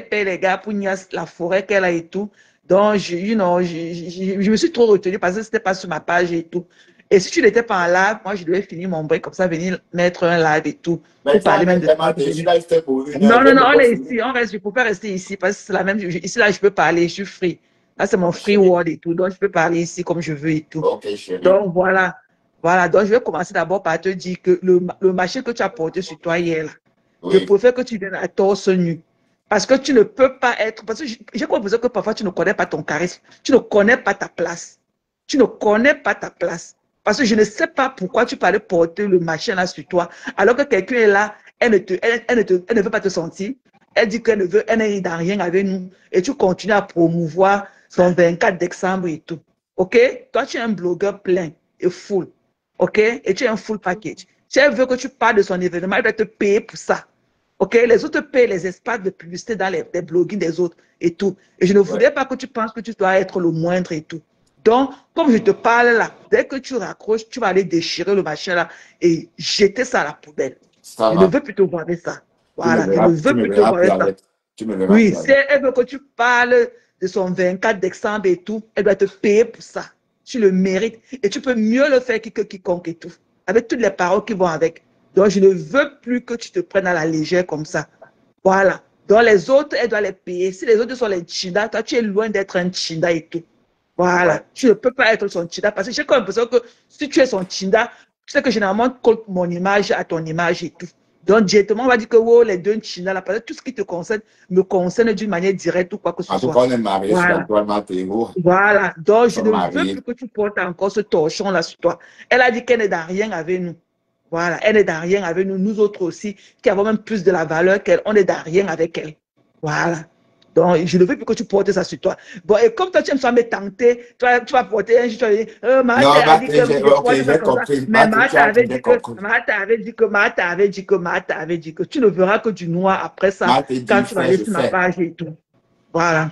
paye les gars pour la forêt qu'elle a et tout. Donc, je me suis trop retenue parce que c'était pas sur ma page et tout. Et si tu n'étais pas en live, moi, je devais finir mon break comme ça, venir mettre un live et tout, Mais pour tu as parler même de un ça. je suis là, c'était pour 1 heure, Non, je non, vais non, me on est finir. ici, on reste, je peux pas rester ici parce que c'est la même, ici, là, je peux parler, je suis free. Là, c'est mon Ok, free chérie. world et tout, donc je peux parler ici comme je veux et tout. Ok, chérie. Donc, voilà. Voilà, donc je vais commencer d'abord par te dire que le marché que tu as porté sur toi hier, là, je Oui. préfère que tu viennes à torse nu. Parce que tu ne peux pas être. Parce que j'ai compris que parfois tu ne connais pas ton charisme. Tu ne connais pas ta place. Tu ne connais pas ta place. Parce que je ne sais pas pourquoi tu parlais porter le machin là sur toi. Alors que quelqu'un est là, elle ne veut pas te sentir. Elle dit qu'elle ne veut, elle n'est dans rien avec nous. Et tu continues à promouvoir son 24 décembre et tout. OK? Toi, tu es un blogueur plein et full. OK? Et tu es un full package. Si elle veut que tu parles de son événement, elle doit te payer pour ça. OK? Les autres payent les espaces de publicité dans les bloggings des autres et tout. Et je ne Ouais. voudrais pas que tu penses que tu dois être le moindre et tout. Donc, comme je te parle là, dès que tu raccroches, tu vas aller déchirer le machin là et jeter ça à la poubelle. Ça Je ne va. veux plus te voir avec ça. Voilà, je ne Tu veux me plus te verras voir plus avec ça. avec. Tu me verras Oui, plus si avec. elle veut que tu parles de son 24 décembre et tout, elle doit te payer pour ça. Tu le mérites et tu peux mieux le faire que quiconque et tout. Avec toutes les paroles qui vont avec. Donc, je ne veux plus que tu te prennes à la légère comme ça. Voilà. Donc, les autres, elle doit les payer. Si les autres sont les chindas, toi, tu es loin d'être un chinda et tout. Voilà. Ouais. Tu ne peux pas être son chinda parce que j'ai comme l'impression que si tu es son chinda, tu sais que généralement, colle mon image à ton image et tout. Donc, directement, on va dire que oh, les deux chindas, là, parce que tout ce qui te concerne me concerne d'une manière directe ou quoi que ce En tout soit. cas, on est mariés, je suis Voilà. d'accord, Mathéo. Voilà. Donc, Nous je sommes ne veux mariés. plus que tu portes encore ce torchon-là sur toi. Elle a dit qu'elle n'est dans rien avec nous. Voilà. Elle n'est dans rien avec nous. Nous autres aussi, qui avons même plus de la valeur qu'elle, on n'est dans rien avec elle. Voilà. Donc, je ne veux plus que tu portes ça sur toi. Bon, et comme toi, tu aimes ça me tenter, tu vas porter un jour, tu vas dire, Martha Non, a dit que je ok, porte ça j'ai comme ça. compris. Mais Martha avait J'ai dit que, compris. Martha avait dit que, Martha avait dit que, Martha avait dit que tu ne verras que du noir après ça, Mathé quand dit, tu vas fais, aller je sur ma fais. page et tout. Voilà.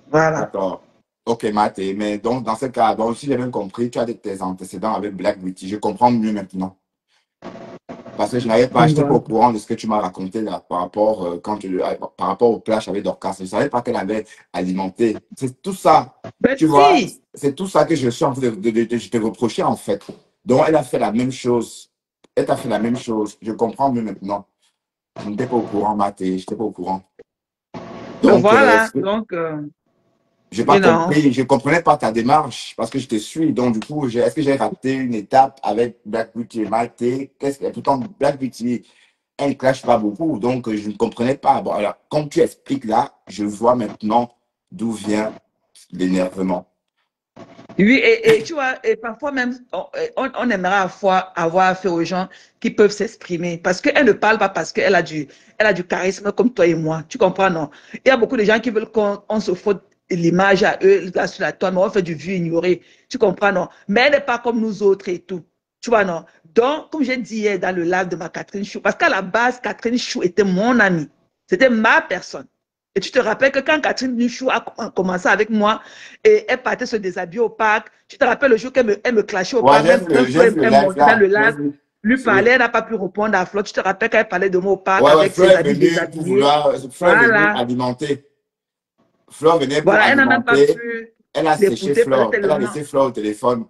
Voilà. D'accord. Ok, Mathé, mais donc, dans ce cas, donc, si j'ai bien compris, tu as tes antécédents avec Black Beauty. Je comprends mieux maintenant. Parce que je n'avais pas, j'étais pas Voilà. au courant de ce que tu m'as raconté là, par rapport, par rapport au clash avec Dorcas. Je ne savais pas qu'elle avait alimenté. C'est tout ça, Ben tu vois, si. c'est tout ça que je suis en train de te reprocher en fait. Donc, elle a fait la même chose. Elle a fait la même chose. Je comprends mieux maintenant. Je n'étais pas au courant, Mathé. Je n'étais pas au courant. Ben Donc, voilà. Donc, j'ai pas you know. compris, je comprenais pas ta démarche parce que je te suis. Donc, du coup, est-ce que j'ai raté une étape avec Black Beauty et Mathé? Pourtant, Black Beauty, elle ne clash pas beaucoup. Donc, je ne comprenais pas. Bon, alors, comme tu expliques là, je vois maintenant d'où vient l'énervement. Oui, et tu vois, et parfois même, on aimerait avoir affaire aux gens qui peuvent s'exprimer. Parce qu'elle ne parle pas parce elle a du charisme comme toi et moi. Tu comprends, non? Il y a beaucoup de gens qui veulent qu'on se faute l'image à eux, là, sur la toile, mais on fait du vu ignoré. Tu comprends, non? Mais elle n'est pas comme nous autres et tout. Tu vois, non? Donc, comme j'ai dit hier dans le live de ma Catherine Chou, parce qu'à la base, Catherine Chou était mon amie. C'était ma personne. Et tu te rappelles que quand Catherine Chou a commencé avec moi, et elle partait se déshabiller au parc. Tu te rappelles le jour elle me clashait au Ouais, parc, même j'ai vu le elle live montait dans là. le J'ai lac, vu. lui Oui. parlait, elle n'a pas pu répondre à Flo. Tu te rappelles qu'elle parlait de moi au parc Ouais, ouais, avec Flo ses est amis venu pour déshabillés. vouloir, Flo est venu Voilà. alimenter. Flore venait pour Voilà, elle n'a même pas alimenter. pu Elle a séché l'écouter parce que Flore. Elle a tellement. laissé Flore au téléphone.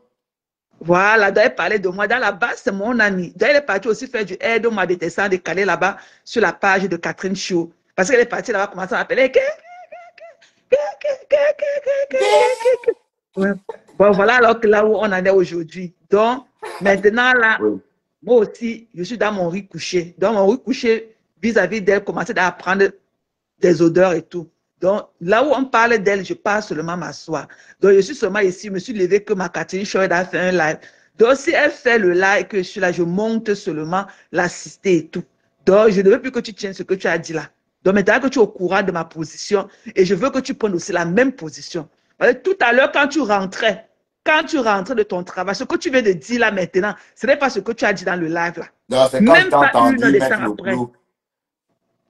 Voilà, donc elle parlait de moi. Dans la base, c'est mon ami. Donc elle est partie aussi faire du aide-moi de descendre, de caler là-bas sur la page de Catherine Chou. Parce qu'elle est partie là-bas, commencer à appeler. Ouais. Bon, voilà alors que là où on en est aujourd'hui. Donc, maintenant, là, Oui. moi aussi, je suis dans mon riz couché. Dans mon riz couché, vis-à-vis d'elle, commencer à apprendre des odeurs et tout. Donc, là où on parle d'elle, je pars seulement m'asseoir. Donc, je suis seulement ici, je me suis levé que ma Catherine Choyd a fait un live. Donc, si elle fait le live et que je suis là, je monte seulement l'assister et tout. Donc, je ne veux plus que tu tiennes ce que tu as dit là. Donc, maintenant que tu es au courant de ma position, et je veux que tu prennes aussi la même position. Parce que tout à l'heure, quand tu rentrais de ton travail, ce que tu viens de dire là maintenant, ce n'est pas ce que tu as dit dans le live là. Non, c'est quand je Même t'ai pas une heure entendu de mettre temps le après. clou.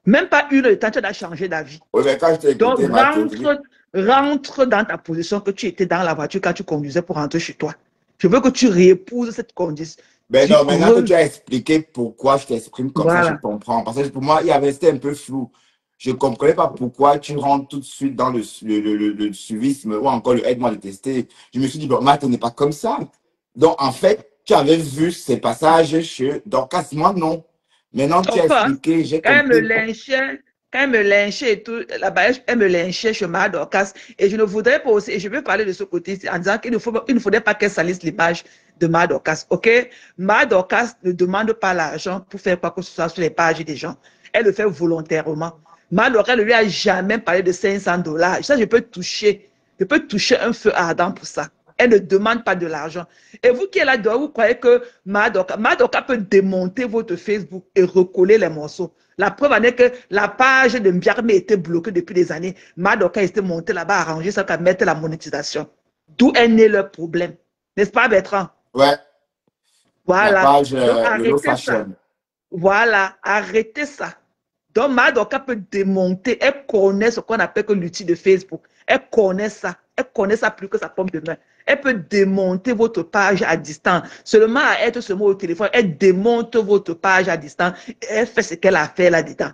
Même pas une heure de temps, tu as changé d'avis. Oui, mais quand je t'ai Donc, écouté, Mathieu, je dis, rentre dans ta position que tu étais dans la voiture quand tu conduisais pour rentrer chez toi. Je veux que tu réépouses cette condition. ben non, maintenant que tu as expliqué pourquoi je t'exprime comme ça, je Voilà. comprends. Parce que pour moi, c'était un peu flou. Je ne comprenais pas pourquoi tu rentres tout de suite dans le suivisme ou encore le aide-moi de tester. Je me suis dit, bon, Matt, on n'est pas comme ça. Donc, en fait, tu avais vu ces passages chez Dorcas, moi, non. Maintenant, tu as Enfin, expliqué, j'ai quand compris. elle me lynchait et tout, là-bas, elle me lynchait chez ma Dorcas. Et je ne voudrais pas aussi, et je veux parler de ce côté en disant qu'il ne faudrait pas qu'elle salisse l'image de ma Dorcas. OK? Ma Dorcas ne demande pas l'argent pour faire quoi que ce soit sur les pages des gens. Elle le fait volontairement. Ma Dorcas ne lui a jamais parlé de 500 dollars. Ça, je peux toucher un feu ardent pour ça. Elle ne demande pas de l'argent. Et vous qui êtes là-dedans, vous croyez que Madoka peut démonter votre Facebook et recoller les morceaux. La preuve en est que la page de Mbiarmé était bloquée depuis des années. Madoka était monté là-bas, arrangé ça, qu'à mettre la monétisation. D'où est né le problème. N'est-ce pas, Bertrand? Ouais, la Voilà. page Donc, Lolo arrêtez ça. Fashion. Voilà. Arrêtez ça. Donc, Madoka peut démonter. Elle connaît ce qu'on appelle que l'outil de Facebook. Elle connaît ça. Elle connaît ça plus que sa pomme de main. Elle peut démonter votre page à distance. Seulement à être seulement au téléphone, elle démonte votre page à distance. Et elle fait ce qu'elle a fait là-dedans.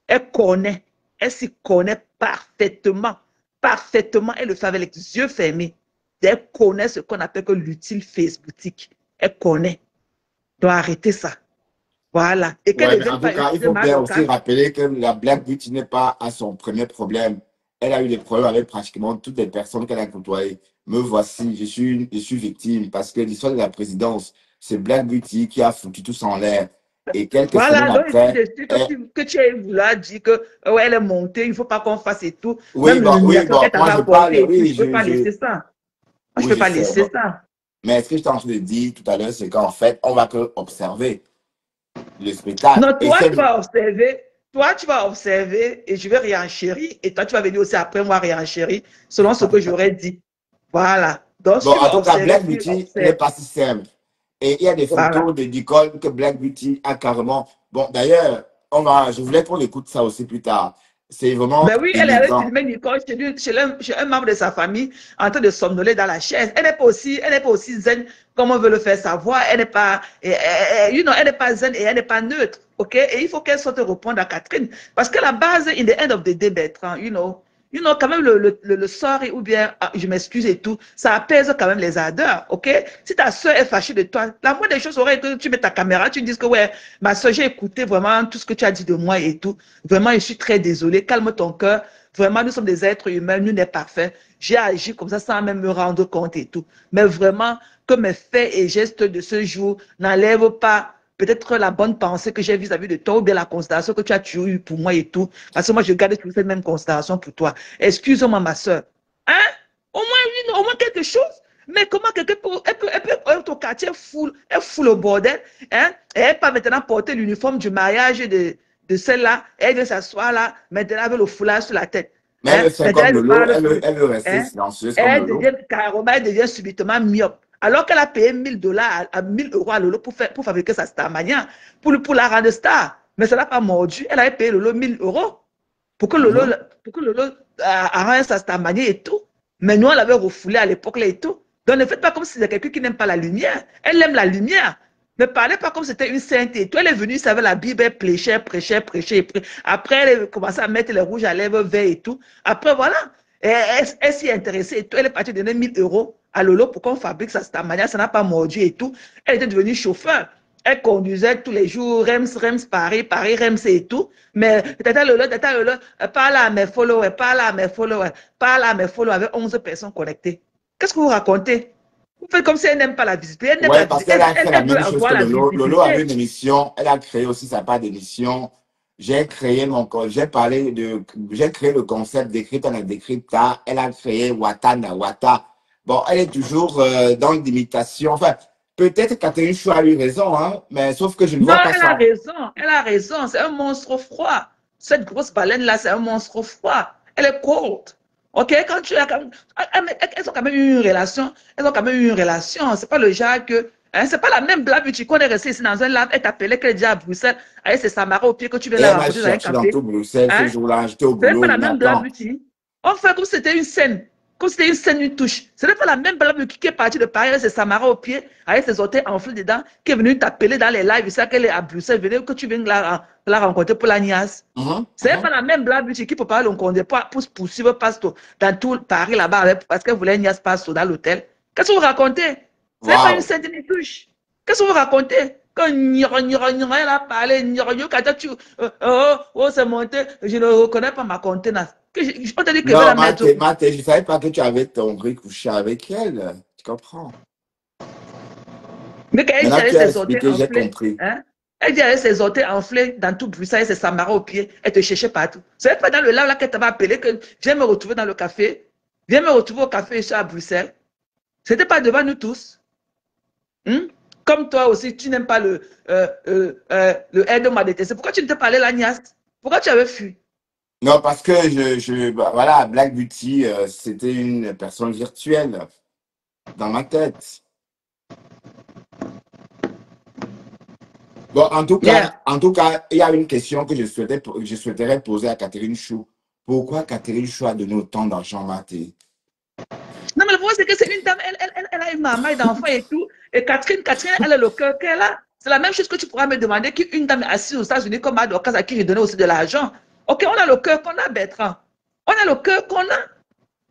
Elle connaît. Elle s'y connaît parfaitement. parfaitement, elle le fait avec les yeux fermés. Elle connaît ce qu'on appelle que l'utile Facebooktique. Elle connaît. Donc arrêtez ça. Voilà. Et qu'elle Ouais, ne mais en vienne tout pas cas, il insulter faut ma bien aussi avocate. rappeler que la Black Beauty n'est pas à son premier problème. Elle a eu des problèmes avec pratiquement toutes les personnes qu'elle a côtoyées. Me voici, je suis victime parce que l'histoire de la présidence, c'est Black Beauty qui a foutu tout ça en l'air. Et quelques semaines Voilà, donc je suis après, déçue que tu aies voulu dire que ouais, elle est montée, il ne faut pas qu'on fasse et tout. oui, Même oui, l'humiliation bon, qu'elle moi t'avait je parle, apportée et tout, oui, je ne peux pas laisser ça. Moi, je ne oui, peux je pas sais. laisser Bon. ça. Mais ce que je t'ai en train de dire tout à l'heure, c'est qu'en fait, on va que observer le spectacle. Non, Et c'est toi, tu vas observer et je vais réenchérir. Et toi, tu vas venir aussi après moi réenchérir selon ce que j'aurais dit. Voilà. Donc, si bon, tu veux en tout cas, observer, Black tu Beauty n'est observes. pas si simple. Et il y a des Voilà. photos de Nicole que Black Beauty a carrément. Bon, d'ailleurs, je voulais qu'on écoute ça aussi plus tard. C'est vraiment Ben oui, elle avait délicat. filmé Nicole chez un membre de sa famille en train de somnoler dans la chaise. Elle n'est pas aussi zen comme on veut le faire savoir. Elle n'est pas, elle n'est pas zen et elle n'est pas neutre. OK? Et il faut qu'elle sorte répondre à Catherine. Parce que la base, in the end of the day, Bertrand, quand même le sort, ou bien, je m'excuse et tout, ça apaise quand même les ardeurs, ok? Si ta soeur est fâchée de toi, la moindre des choses serait que tu mets ta caméra, tu dises que, ouais, ma soeur, j'ai écouté vraiment tout ce que tu as dit de moi et tout. Vraiment, je suis très désolée, calme ton cœur. Vraiment, nous sommes des êtres humains, nous n'est parfaits. J'ai agi comme ça sans même me rendre compte et tout. Mais vraiment, que mes faits et gestes de ce jour n'enlèvent pas peut-être la bonne pensée que j'ai vis-à-vis de toi ou bien la considération que tu as toujours eue pour moi et tout. Parce que moi, je garde toujours cette même considération pour toi. Excuse-moi, ma soeur. Hein? Au moins quelque chose. Mais comment quelqu'un peut être au quartier full, elle fout le bordel, hein? Et elle peut maintenant porter l'uniforme du mariage de celle-là, elle vient s'asseoir là, maintenant avec le foulard sur la tête. Mais elle Hein? le fait Maintenant, comme elle Lolo, parle plus. elle veut rester Hein? silencieuse comme Elle Lolo. devient carrément, elle devient subitement myope. Alors qu'elle a payé 1000 $ à 1000 € à Lolo pour fabriquer sa Starmania, pour la rendre star. Mais ça n'a pas mordu. Elle avait payé Lolo 1000 € Mhm. pour que Lolo arrange sa Starmania et tout. Mais nous, on l'avait refoulé à l'époque là et tout. Donc ne faites pas comme si c'était quelqu'un qui n'aime pas la lumière. Elle aime la lumière. Ne parlez pas comme si c'était une sainte et tout. Elle est venue, ça avait la Bible, elle prêchait, prêchait, prêchait. Après, elle a commencé à mettre les rouges à lèvres verts et tout. Après, voilà. Elle s'y est intéressée et tout. Elle est partie donner 1000 € à Lolo pour qu'on fabrique sa Starmania. Ça n'a pas mordu et tout. Elle était devenue chauffeur. Elle conduisait tous les jours, Rems, Paris, Rems et tout. Mais tata Lolo, parle à mes followers, parle à mes followers, parle à mes followers avec 11 personnes connectées. Qu'est-ce que vous racontez? Vous faites comme si elle n'aime pas la visibilité. Elle n'aime Ouais, la parce visibilité. qu'elle a fait la Elle veut même chose avoir que la Lolo. Lolo avait visibilité. une émission, elle a créé aussi sa part d'émission. J'ai créé j'ai créé le concept décrypte, elle a décrypte, elle a créé Watana, Wata. Bon, elle est toujours dans l'imitation. Enfin, peut-être Catherine Chou a eu raison, hein, mais sauf que je ne Non, vois pas elle a ça. raison. Elle a raison. C'est un monstre froid. Cette grosse baleine-là, c'est un monstre froid. Elle est cold. OK? Quand tu as, elles ont quand même eu une relation. Elles ont quand même eu une relation. C'est pas le genre que. Hein, c'est pas la même blague que qu'on est resté ici dans un lab. Elle t'appelait qu'elle est déjà à Bruxelles. Avec ses samaras au pied que tu viens Et la elle m'a rencontrer dans un cherché dans café. tout Bruxelles ce Hein? jour-là. J'étais au Ce n'est pas boulot, la mais même blague attends. beauty. On fait comme si c'était une scène. Comme si c'était une scène, une touche. Ce n'est pas la même blague qui est partie de Paris avec ses samaras au pied, avec ses orteils enflés dedans, qui est venue t'appeler dans les lives. Il sait qu'elle est à Bruxelles. Venez que tu viennes la rencontrer pour la niasse. Mhm, Ce n'est mhm. pas la même blague qui peut pas le compter pour poursuivre Pasto dans tout Paris là-bas parce qu'elle voulait niasse Pasto dans l'hôtel. Qu'est-ce que vous racontez? Ce n'est pas une Waouh. scène, une touche. Qu'est-ce que vous racontez? Quand elle a parlé, c'est monté, je ne reconnais pas ma contenance. On t'a dit que je vais Non, la mettre au Mathé, je ne savais pas que tu avais ton riz couché avec elle. Tu comprends? mais quand elle dit Maintenant que avec tu as ses orteils expliqué, j'ai enflés, compris. hein? Elle dit avec ses orteils enflés dans tout Bruxelles, ses samaras au pied, elle te cherchait partout. Ce n'est pas dans le lave là qu'elle t'avait appelé que viens me retrouver dans le café, viens me retrouver au café ici à Bruxelles. Ce n'était pas devant nous tous. Hein? Comme toi aussi, tu n'aimes pas le aide de ma détesté. Pourquoi tu ne t'es pas allé la niasse? Pourquoi tu avais fui? Non, parce que voilà, Black Beauty, c'était une personne virtuelle dans ma tête. Bon, Yeah. en tout cas, il y a une question que je souhaiterais poser à Catherine Chou. Pourquoi Catherine Chou a donné autant d'argent à Mathé? Non, mais le problème, c'est que c'est une dame, elle a une maman d'enfant et tout. Et Catherine, elle a le cœur qu'elle a. C'est la même chose que tu pourras me demander qu'une dame assise aux États-Unis comme Adorcas à qui j'ai donné aussi de l'argent. Ok, on a le cœur qu'on a, Bertrand. On a le cœur qu'on a.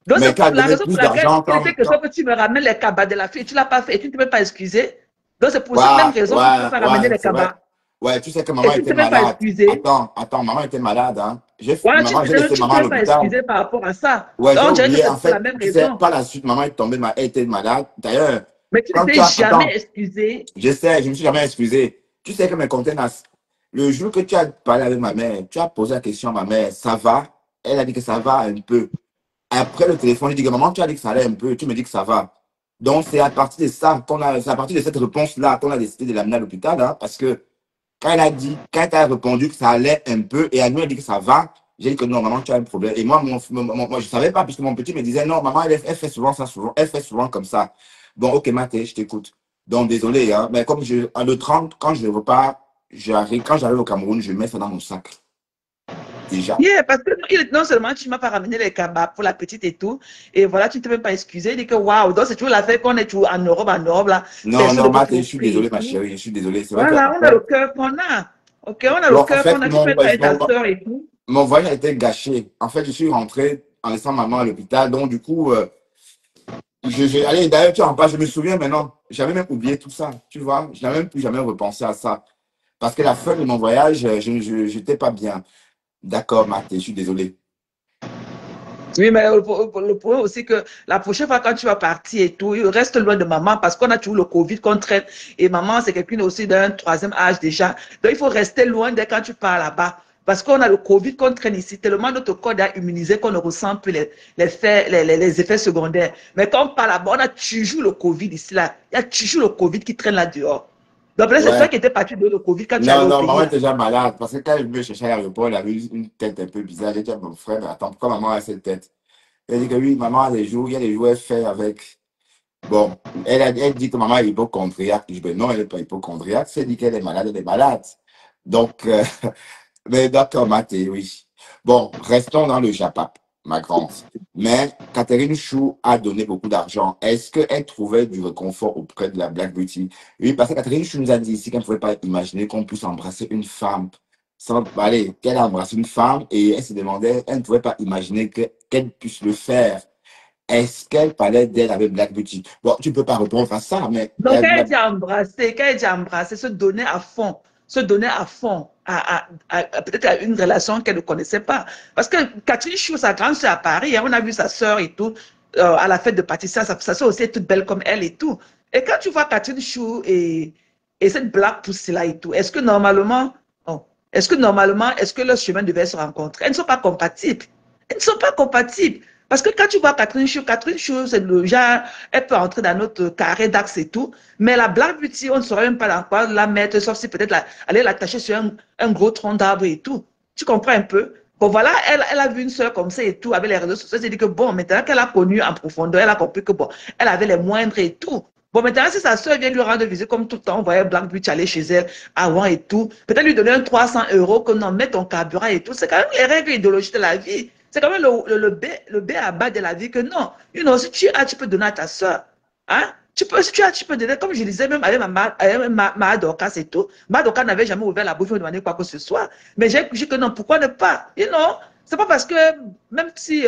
Donc, Mais c'est qu'à la donner raison pour plus laquelle d'argent il était quand, question que tu me ramènes les cabas de la fille. Tu ne l'as pas fait et tu ne te peux pas excuser. Donc, c'est pour Ouais, cette même raison que tu ne peux pas ramener ouais, les c'est vrai. cabas. Ouais, tu sais que Et maman tu ne était te peux pas malade. excuser. Attends, maman était malade, hein. Voilà, Maman, j'ai laissé tu ne maman à peux pas l'hôpital. excuser par rapport à ça. Ouais, j'ai Donc, on dirait que oublié. c'est En pour la fait, même tu sais, raison. par la suite, maman est tombée, elle était malade. D'ailleurs, Mais tu ne quand tu t'es as, jamais attends, excusé. je sais, je me suis jamais excusé. Tu sais que mes contenants, le jour que tu as parlé avec ma mère, tu as posé la question à ma mère, ça va? Elle a dit que ça va un peu. Après le téléphone, je dis que maman, tu as dit que ça allait un peu, tu me dis que ça va. Donc, c'est à partir de ça c'est à partir de cette réponse-là qu'on a décidé de l'amener à l'hôpital, hein, parce que quand elle a répondu que ça allait un peu, et à nous, elle dit que ça va, j'ai dit que non, maman, tu as un problème. Et moi, moi je savais pas, puisque mon petit me disait, non, maman, elle fait souvent ça, souvent, elle fait souvent comme ça. Bon, ok, Mathé, je t'écoute. Donc, désolé, hein, mais comme le 30, quand je repars, quand j'arrive au Cameroun, je mets ça dans mon sac. Déjà. Yeah, parce que non seulement tu ne m'as pas ramené les cabas pour la petite et tout, et voilà, tu ne t'es même pas excusé, il dit que waouh, donc c'est toujours l'affaire qu'on est toujours en Europe, là, Non, personne ne non, peut Mathé, je suis tromper et désolé, ma tout. chérie, je suis désolé. C'est vrai que, Voilà, en on a fait, le cœur qu'on a. Ok, on a le bon, en cœur qu'on fait, a, tu peux être avec ta soeur et tout. mon voyage a été gâché. En fait, je suis rentré en laissant maman à l'hôpital. Donc, du coup, allez, d'ailleurs, tu en parles, je me souviens maintenant. J'avais même oublié tout ça, tu vois. Je n'avais même plus jamais repensé à ça. Parce que la fin de mon voyage, je n'étais pas bien. D'accord, Mathé, je suis désolé. Oui, mais le problème aussi que la prochaine fois quand tu vas partir et tout, il reste loin de maman parce qu'on a toujours le Covid qu'on traite. Et maman, c'est quelqu'un aussi d'un troisième âge déjà. Donc, il faut rester loin dès quand tu pars là-bas. Parce qu'on a le Covid qu'on traîne ici, tellement notre corps est immunisé qu'on ne ressent plus les effets secondaires. Mais quand on part là-bas, on a toujours le Covid ici, là. Il y a toujours le Covid qui traîne là dehors. Donc, peut-être c'est toi Ouais. qui étais parti de le Covid quand tu allais Non, au non, pays, maman là. était déjà malade. Parce que quand elle me cherchait à l'aéroport, elle avait une tête un peu bizarre. J'ai dit à mon frère, mais attends, pourquoi maman a cette tête? Elle dit que oui, maman a des jours, il y a des jours, elle fait avec. Bon, elle dit que maman est hypochondriaque. Je dis, ben non, elle n'est pas hypochondriaque. C'est dit qu'elle est malade, elle est malade. Donc, mais d'accord, Mathé, oui. Bon, restons dans le Japap, ma grande. Mais Catherine Chou a donné beaucoup d'argent. Est-ce qu'elle trouvait du réconfort auprès de la Black Beauty? Oui, parce que Catherine Chou nous a dit ici qu'elle ne pouvait pas imaginer qu'on puisse embrasser une femme sans allez, qu'elle a embrassé une femme et elle se demandait, elle ne pouvait pas imaginer qu'elle puisse le faire. Est-ce qu'elle parlait d'elle avec Black Beauty? Bon, tu ne peux pas répondre à ça, mais Donc, quand elle dit embrasser, se donner à fond peut-être à une relation qu'elle ne connaissait pas. Parce que Catherine Chou, sa grande soeur à Paris, hein, on a vu sa soeur et tout, à la fête de Patricia, sa soeur aussi est toute belle comme elle et tout. Et quand tu vois Catherine Chou et cette blague poussée-là et tout, est-ce que leur chemin devait se rencontrer? Elles ne sont pas compatibles. Elles ne sont pas compatibles. Parce que quand tu vois Catherine Chou, c'est le genre, elle peut entrer dans notre carré d'axe et tout, mais la Black Beauty, on ne saurait même pas dans quoi la mettre, sauf si peut-être aller l'attacher sur un gros tronc d'arbre et tout. Tu comprends un peu? Bon, voilà, elle a vu une soeur comme ça et tout, avec les réseaux sociaux, elle s'est dit que bon, maintenant qu'elle a connu en profondeur, elle a compris que bon, elle avait les moindres et tout. Bon, maintenant, si sa soeur vient lui rendre visite comme tout le temps, on voyait Black Beauty aller chez elle avant et tout, peut-être lui donner un 300 € que non, mets ton carburant et tout, c'est quand même les règles idéologiques de la vie. C'est quand même le B à bas de la vie que non. Si tu as, tu peux donner à ta soeur. Hein? Si tu as, tu peux donner. Comme je disais, même avec ma Dorcas et tout. Ma Dorcas n'avait jamais ouvert la bouche pour demander quoi que ce soit. Mais j'ai dit que non, pourquoi ne pas? C'est pas parce que, même si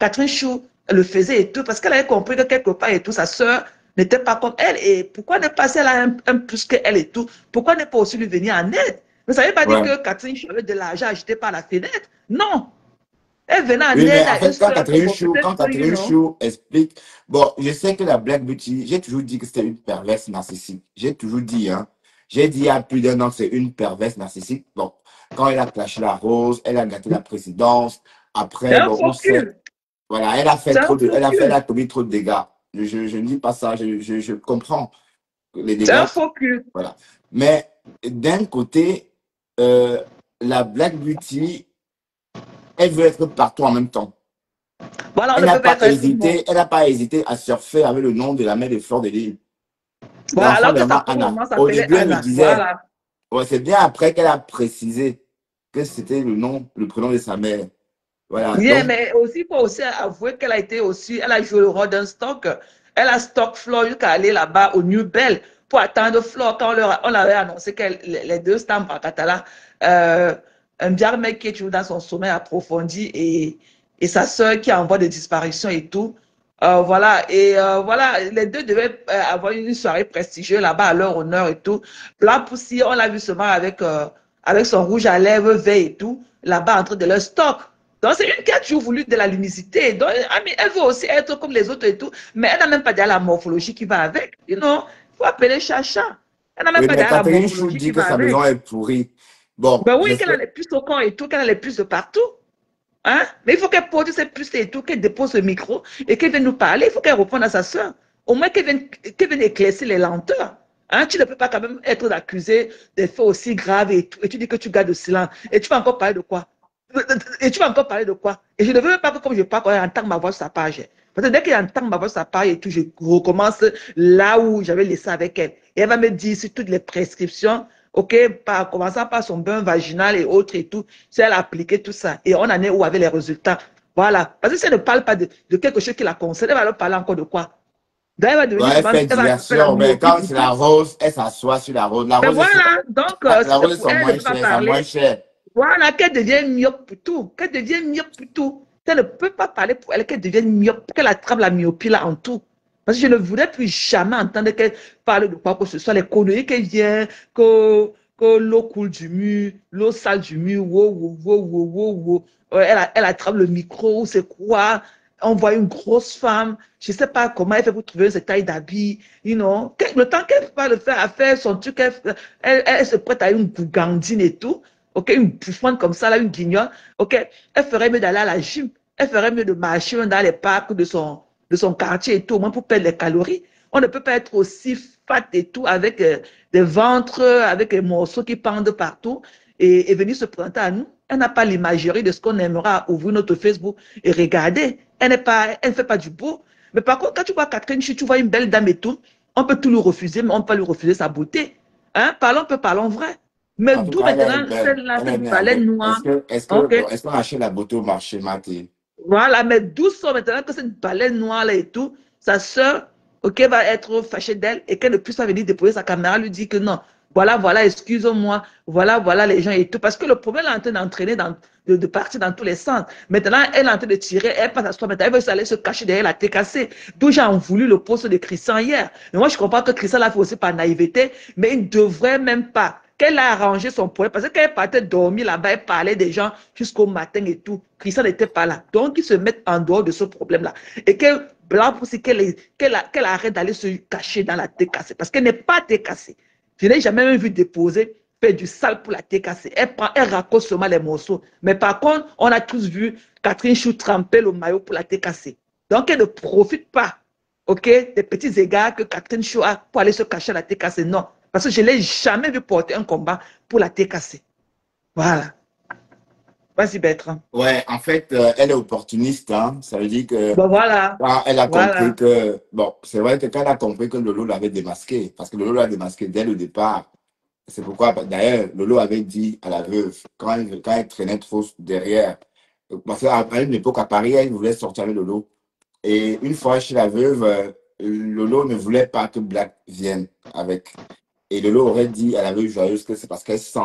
Catherine Chou le faisait et tout, parce qu'elle avait compris que quelque part et tout, sa soeur n'était pas comme elle. Et pourquoi ne pas, si elle a un plus qu'elle et tout, pourquoi ne pas aussi lui venir en aide? Mais ça ne veut pas dire ouais. que Catherine Chou avait de l'argent à jeter par la fenêtre. Non. Elle venait en Oui, mais aide en à une fait, soeur que bon, Quand peut-être Catherine Chou explique, bon, je sais que la Black Beauty, j'ai toujours dit que c'était une perverse narcissique. J'ai toujours dit, hein. J'ai dit il y a plus d'un an que c'est une perverse narcissique. Bon, quand elle a clashé la rose, elle a gâté la présidence. c'est Après, un bon, on faux sait, cul. voilà, elle a fait C'est un trop de, faux elle cul. a commis trop de dégâts. Je ne dis pas ça, je comprends les C'est dégâts, un faux cul. voilà. Mais d'un côté, euh, la Black Beauty, elle veut être partout en même temps. Voilà, on ne peut pas être avec tout le monde. Elle n'a pas hésité à surfer avec le nom de la mère de Fleur de Lille, Voilà, l'enfant alors de que sa maman première Anna. maman Au s'appelait début, elle me Anna. disait, Voilà. ouais, c'est bien après qu'elle a précisé que c'était le nom, le prénom de sa mère. Voilà, Yeah, donc, mais aussi, il faut aussi avouer qu'elle a été aussi, elle a joué le rôle d'un stock. Elle a stock Flore jusqu'à aller là-bas au New Bell pour attendre Flore quand on avait annoncé que les deux stamps en catalan, un bien mec qui est toujours dans son sommeil approfondi et sa sœur qui envoie des disparitions et tout. Voilà, et voilà, les deux devaient avoir une soirée prestigieuse là-bas à leur honneur et tout. Là, Poussy, on l'a vu seulement avec son rouge à lèvres vert et tout, là-bas en train de leur stock. Donc, c'est une qui a toujours voulu de la luminosité. Donc, elle veut aussi être comme les autres et tout, mais elle n'a même pas déjà la morphologie qui va avec. You know, il faut appeler chacha. Elle n'a même Oui, pas mais déjà la Catherine Chou morphologie dit qui que va sa maison avec. est pourrie. Bon, Ben oui, qu'elle a j'espère. les puces au corps et tout, qu'elle a les puces de partout. Hein? Mais il faut qu'elle porte ses puces et tout, qu'elle dépose le micro et qu'elle vienne nous parler. Il faut qu'elle réponde à sa soeur. Au moins qu'elle vienne éclaircir les lenteurs. Hein? Tu ne peux pas quand même être accusé de faits aussi graves et tout. Et tu dis que tu gardes le silence. Et tu vas encore parler de quoi? Et tu vas encore parler de quoi? Et je ne veux même pas que comme je parle, on entend ma voix sur sa page. Parce que dès qu'elle entend ma voix sur sa page et tout, je recommence là où j'avais laissé avec elle. Et elle va me dire sur toutes les prescriptions, ok, par, commençant par son bain vaginal et autres et tout, si elle a appliqué tout ça. Et on en est où avec les résultats. Voilà. Parce que si elle ne parle pas de quelque chose qui la concerne, elle va leur parler encore de quoi? Donc, elle va Ouais, devenir elle souvent, fait elle va faire la diversion, mais myopie quand pour c'est la tout. rose, elle s'assoit sur la rose. La Ben rose, voilà. Donc, la rose, pour sont elle, elle ne moins peut pas chères, c'est moins parler. cher. Voilà, qu'elle devienne myope pour tout. Qu'elle devienne myope pour tout. Elle ne peut pas parler pour elle, qu'elle devienne myope, qu'elle attrape la myopie là en tout. Parce que je ne voudrais plus jamais entendre qu'elle parle de quoi que ce soit, les conneries qu'elle vient, que l'eau coule du mur, l'eau sale du mur, wow, wow, wow, wow, wow, wow. Elle attrape le micro, ou c'est quoi? On voit une grosse femme, je ne sais pas comment elle fait pour trouver cette taille d'habit, you know. Le temps qu'elle va le faire à faire son truc, elle se prête à une gougandine et tout. Ok, une bouffante comme ça, là, une guignole, ok, elle ferait mieux d'aller à la gym, elle ferait mieux de marcher dans les parcs de son quartier et tout, au moins pour perdre les calories. On ne peut pas être aussi fat et tout, avec des ventres, avec des morceaux qui pendent partout et venir se présenter à nous. Elle n'a pas l'imagerie de ce qu'on aimera ouvrir notre Facebook et regarder. Elle ne fait pas du beau. Mais par contre, quand tu vois Catherine, si tu vois une belle dame et tout, on peut tout lui refuser, mais on peut lui refuser sa beauté. Hein? Parlons vrai. Mais En tout d'où cas, elle est maintenant belle. celle-là, Elle est cette merveilleuse. baleine noire? Ok. Est-ce qu'on achète la beauté au marché, Maté? Voilà, mais d'où sort maintenant que cette baleine noire-là et tout, sa sœur, ok, va être fâchée d'elle et qu'elle ne puisse pas venir déposer sa caméra, lui dire que non, voilà, voilà, excuse-moi, voilà, voilà les gens et tout. Parce que le problème est en train d'entraîner, de partir dans tous les sens. Maintenant, elle est en train de tirer, elle passe à soi, maintenant, elle veut aller se cacher derrière la TKC. D'où j'ai voulu le poste de Christian hier. Mais moi, je comprends que Christian l'a fait aussi par naïveté, mais il ne devrait même pas qu'elle a arrangé son problème. Parce que quand elle partait dormir là-bas, elle parlait des gens jusqu'au matin et tout. Christian n'était pas là. Donc, ils se mettent en dehors de ce problème-là. Et que Blanc, pour qu'elle arrête d'aller se cacher dans la TKC. Parce qu'elle n'est pas TKC. Je n'ai jamais même vu déposer, faire du sale pour la TKC. Elle raconte seulement les morceaux. Mais par contre, on a tous vu Catherine Chou tremper le maillot pour la TKC. Donc, elle ne profite pas, ok, des petits égards que Catherine Chou a pour aller se cacher à la TKC. Non. Parce que je ne l'ai jamais vu porter un combat pour la TKC. Voilà. Vas-y, Bertrand. Ouais, en fait, elle est opportuniste, hein. Ça veut dire que Bon, voilà. quand elle a compris Voilà. que, bon, c'est vrai que quand elle a compris que Lolo l'avait démasqué, parce que Lolo l'a démasqué dès le départ, c'est pourquoi, d'ailleurs, Lolo avait dit à la veuve, quand elle traînait trop derrière, parce qu'à une époque à Paris, elle voulait sortir avec Lolo. Et une fois chez la veuve, Lolo ne voulait pas que Black vienne avec. Et Lolo aurait dit à la veuve joyeuse que c'est parce qu'elle sent.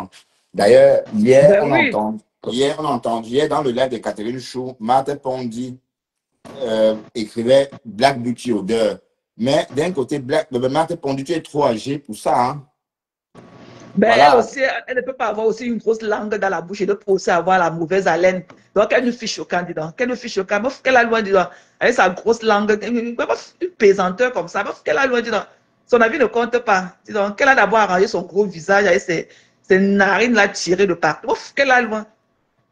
D'ailleurs, Ben oui. hier, on entend, hier dans le live de Catherine Chou, Marthe Pondy écrivait Black Beauty Odeur. Mais d'un côté, Marthe Pondy, tu es trop âgé pour ça, hein. Ben, elle Voilà. aussi, elle ne peut pas avoir aussi une grosse langue dans la bouche et ne peut aussi avoir la mauvaise haleine. Donc, elle nous fiche choquant, dis donc. Qu'elle nous fiche choquant. Qu'elle a loin, dis donc. Avec sa grosse langue, une pesanteur comme ça. Qu'elle a loin, dis donc. Son avis ne compte pas. Dis donc, qu'elle a d'abord arrangé son gros visage avec ses narines là tirées de partout. Qu'elle a loin.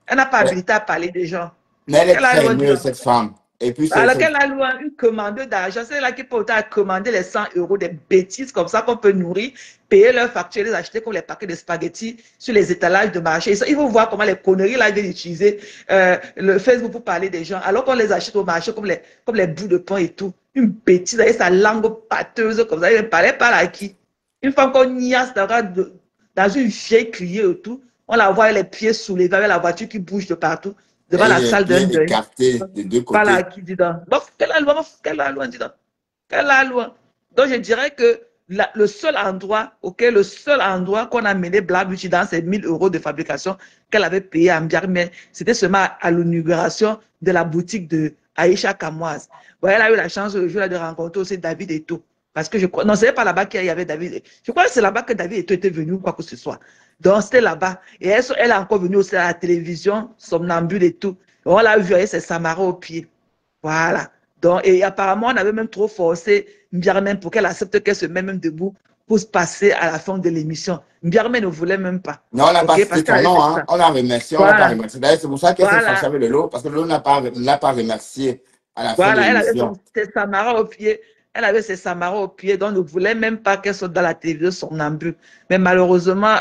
Elle n'a pas Mais, habilité à parler des gens. mais elle est Qu'elle a très loin, dis aimée, donc. cette femme. Et puis, Alors qu'elle a loin une commandeuse d'argent, c'est là qui peut à commander les 100 euros, des bêtises comme ça qu'on peut nourrir, payer leurs factures, les acheter comme les paquets de spaghettis sur les étalages de marché. Il faut voir comment les conneries là viennent utiliser le Facebook pour parler des gens, alors qu'on les achète au marché comme les bouts de pain et tout. Une bêtise avec sa langue pâteuse comme ça. Il ne parlait pas à qui. Une fois qu'on niasse dans une vieille criée et tout, on la voit avec les pieds soulevés, avec la voiture qui bouge de partout, devant la et les salle d'un pieds deuil. écartés des deux Voilà côtés. qui dit donc. Bon, quelle la loi, dis donc. Quelle la loi. Donc je dirais que le seul endroit, ok, le seul endroit qu'on a mené Black Beauty dans ces 1000 € de fabrication qu'elle avait payé à Mbiarmé, c'était seulement à l'inauguration de la boutique de Aïcha Kamoise. Bon, elle a eu la chance le jour-là de rencontrer aussi David Eto'o. Parce que je crois, non, ce n'est pas là-bas qu'il y avait David. Je crois que c'est là-bas que David Eto'o était venu ou quoi que ce soit. Donc, c'était là-bas. Et elle est encore venue aussi à la télévision, somnambule et tout. On l'a vu avec ses samaras au pied. Voilà. Donc, et apparemment, on avait même trop forcé Mbiarmé pour qu'elle accepte qu'elle se mette même debout pour se passer à la fin de l'émission. Mbiarmé ne voulait même pas. Non, on n'a pas Ok, cité parce ton qu'elle avait nom, fait hein. ça. On a remercié, on l'a pas Voilà. remercié. D'ailleurs, c'est pour ça qu'elle s'est fâchée Voilà. avec le lot, parce que le lot n'a pas remercié à la fin de Voilà, elle avait l'émission. ses samaras au pied. Elle avait ses samaras au pied, donc ne voulait même pas qu'elle soit dans la télévision somnambule. Mais malheureusement,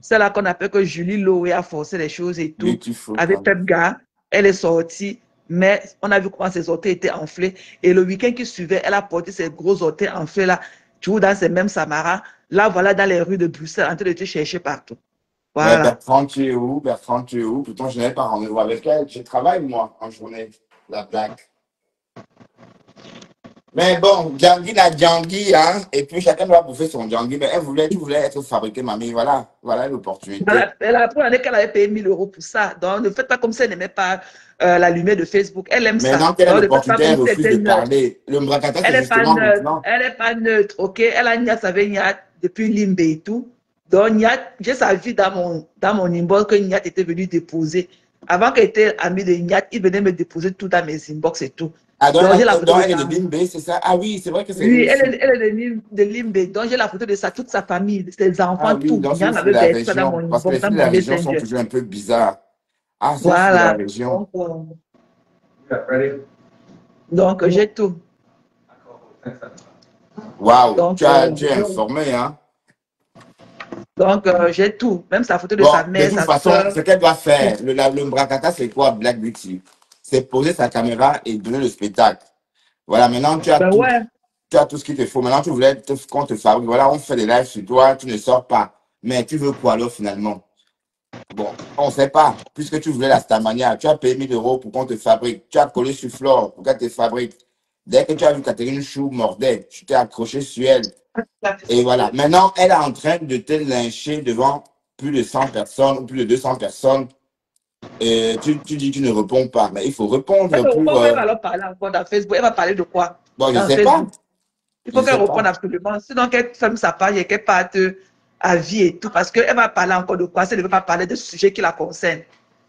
c'est là qu'on appelle que Julie Loé a forcé les choses et tout. Beautiful, Avec pardon. Pepga, elle est sortie, mais on a vu comment ses orteils étaient enflés. Et le week-end qui suivait, elle a porté ses gros orteils enflés là, toujours dans ces mêmes samaras. Là, voilà, dans les rues de Bruxelles, en train de te chercher partout. Mais Voilà. Bertrand, tu es où? Bertrand, tu es où? Pourtant, je n'avais pas rendez-vous avec elle. Je travaille, moi, en journée. La blague. Mais bon, Djangui n'a Djangui, hein. Et puis, chacun doit bouffer son Djangui. Mais tu voulais être fabriquée, mamie. Voilà, voilà l'opportunité. Elle a appris l'année qu'elle avait payé 1000 € pour ça. Donc, ne faites pas comme si elle n'aimait pas la lumière de Facebook. Elle aime ça. Maintenant qu'elle a Donc, ne faites pas l'opportunité, comme elle si refuse c'était de neutre. parler. Le Mbrakata, c'est Elle n'est pas justement neutre. maintenant. Elle n'est pas neutre, ok? Elle a Niat avec Niat depuis Limbe et tout. Donc, Niat, j'ai sa vie dans mon inbox que Niat était venu déposer. Avant qu'elle était amie de Niat, il venait me déposer tout dans mes inbox et tout. Ah, Donc, j'ai la photo donc de elle est ça. de Bimbe, c'est ça? Ah oui, c'est vrai que c'est Oui, lui aussi. elle est de Limbe. Donc, j'ai la photo de ça, toute sa famille, ses Ah enfants, oui, tout. donc c'est Niat les filles de m'avait la versé ça dans mon région. Parce que les inbox, filles dans de la mon région sont messenger. toujours un peu bizarres. Ah, c'est les filles de la Voilà. région. Donc, j'ai tout. Waouh, Donc, tu es informé, hein? j'ai tout. Même sa photo de Bon, sa de mère, toute sa façon, soeur. ce qu'elle doit faire, le Mbrakata, c'est quoi, Black Beauty? C'est poser sa caméra et donner le spectacle. Voilà, maintenant Ben ouais. tu as tout ce qu'il te faut. Maintenant, tu voulais qu'on te fabrique. Voilà, on fait des lives sur toi, tu ne sors pas. Mais tu veux quoi alors finalement? Bon, on ne sait pas. Puisque tu voulais la Starmania, tu as payé 1000 € pour qu'on te fabrique. Tu as collé sur Flore pour qu'elle te fabrique. Dès que tu as vu Catherine Chou mordait, tu t'es accroché sur elle. Et voilà. Maintenant, elle est en train de te lyncher devant plus de 100 personnes ou plus de 200 personnes. Et tu dis que tu ne réponds pas. Mais il faut Elle répondre ne pour. répond pas, elle va leur parler encore dans Facebook. Elle va parler de quoi Bon, je ne dans sais pas. Facebook? Il Je faut ne qu'elle sais réponde pas. absolument. Sinon, qu'elle ferme sa page et qu'elle parte à vie et tout. Parce qu'elle va parler encore de quoi? Si elle ne veut pas parler de sujets qui la concernent.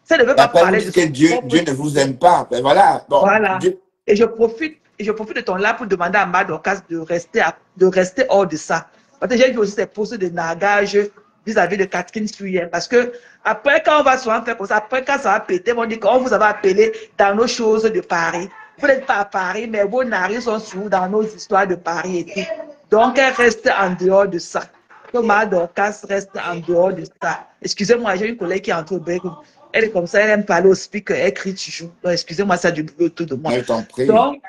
Si elle ne veut Et pas après, vous parler de dites que son propre Dieu ne vous sujet. aime pas. Ben voilà. Bon, Voilà. Dieu. Et je profite de ton là pour demander à Madokas de rester hors de ça. Parce que j'ai vu aussi ses postes de nagage vis-à-vis de Catherine Suyen. Parce que après, quand on va souvent faire comme ça, après, quand ça va péter, on dit qu'on vous avait appelé dans nos choses de Paris. Vous n'êtes pas à Paris, mais vos narines sont sous dans nos histoires de Paris et tout. Donc, elle reste en dehors de ça. Que Madokas reste en dehors de ça. Excusez-moi, j'ai une collègue qui est entrée au break. Elle est comme ça, elle aime parler au speaker, elle crie toujours. Donc, excusez-moi, ça a du bruit autour de moi. Je t'en prie. Donc,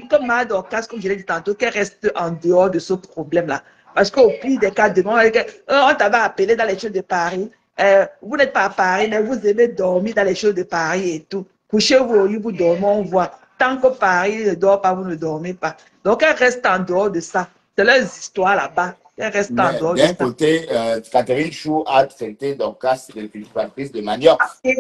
comme Madokas, comme je l'ai dit tantôt, qu'elle reste en dehors de ce problème-là. Parce qu'au pire des cas, demain, on t'avait appelé dans les choses de Paris. Vous n'êtes pas à Paris, mais vous aimez dormir dans les choses de Paris et tout. Couchez-vous au lit, vous dormez, on voit. Tant que Paris ne dort pas, vous ne dormez pas. Donc, elle reste en dehors de ça. C'est leurs histoires là-bas. Elle reste en Mais dehors de d'un ça. côté, Catherine Chou a traité Dorcas de cultivatrice de manioc. Non,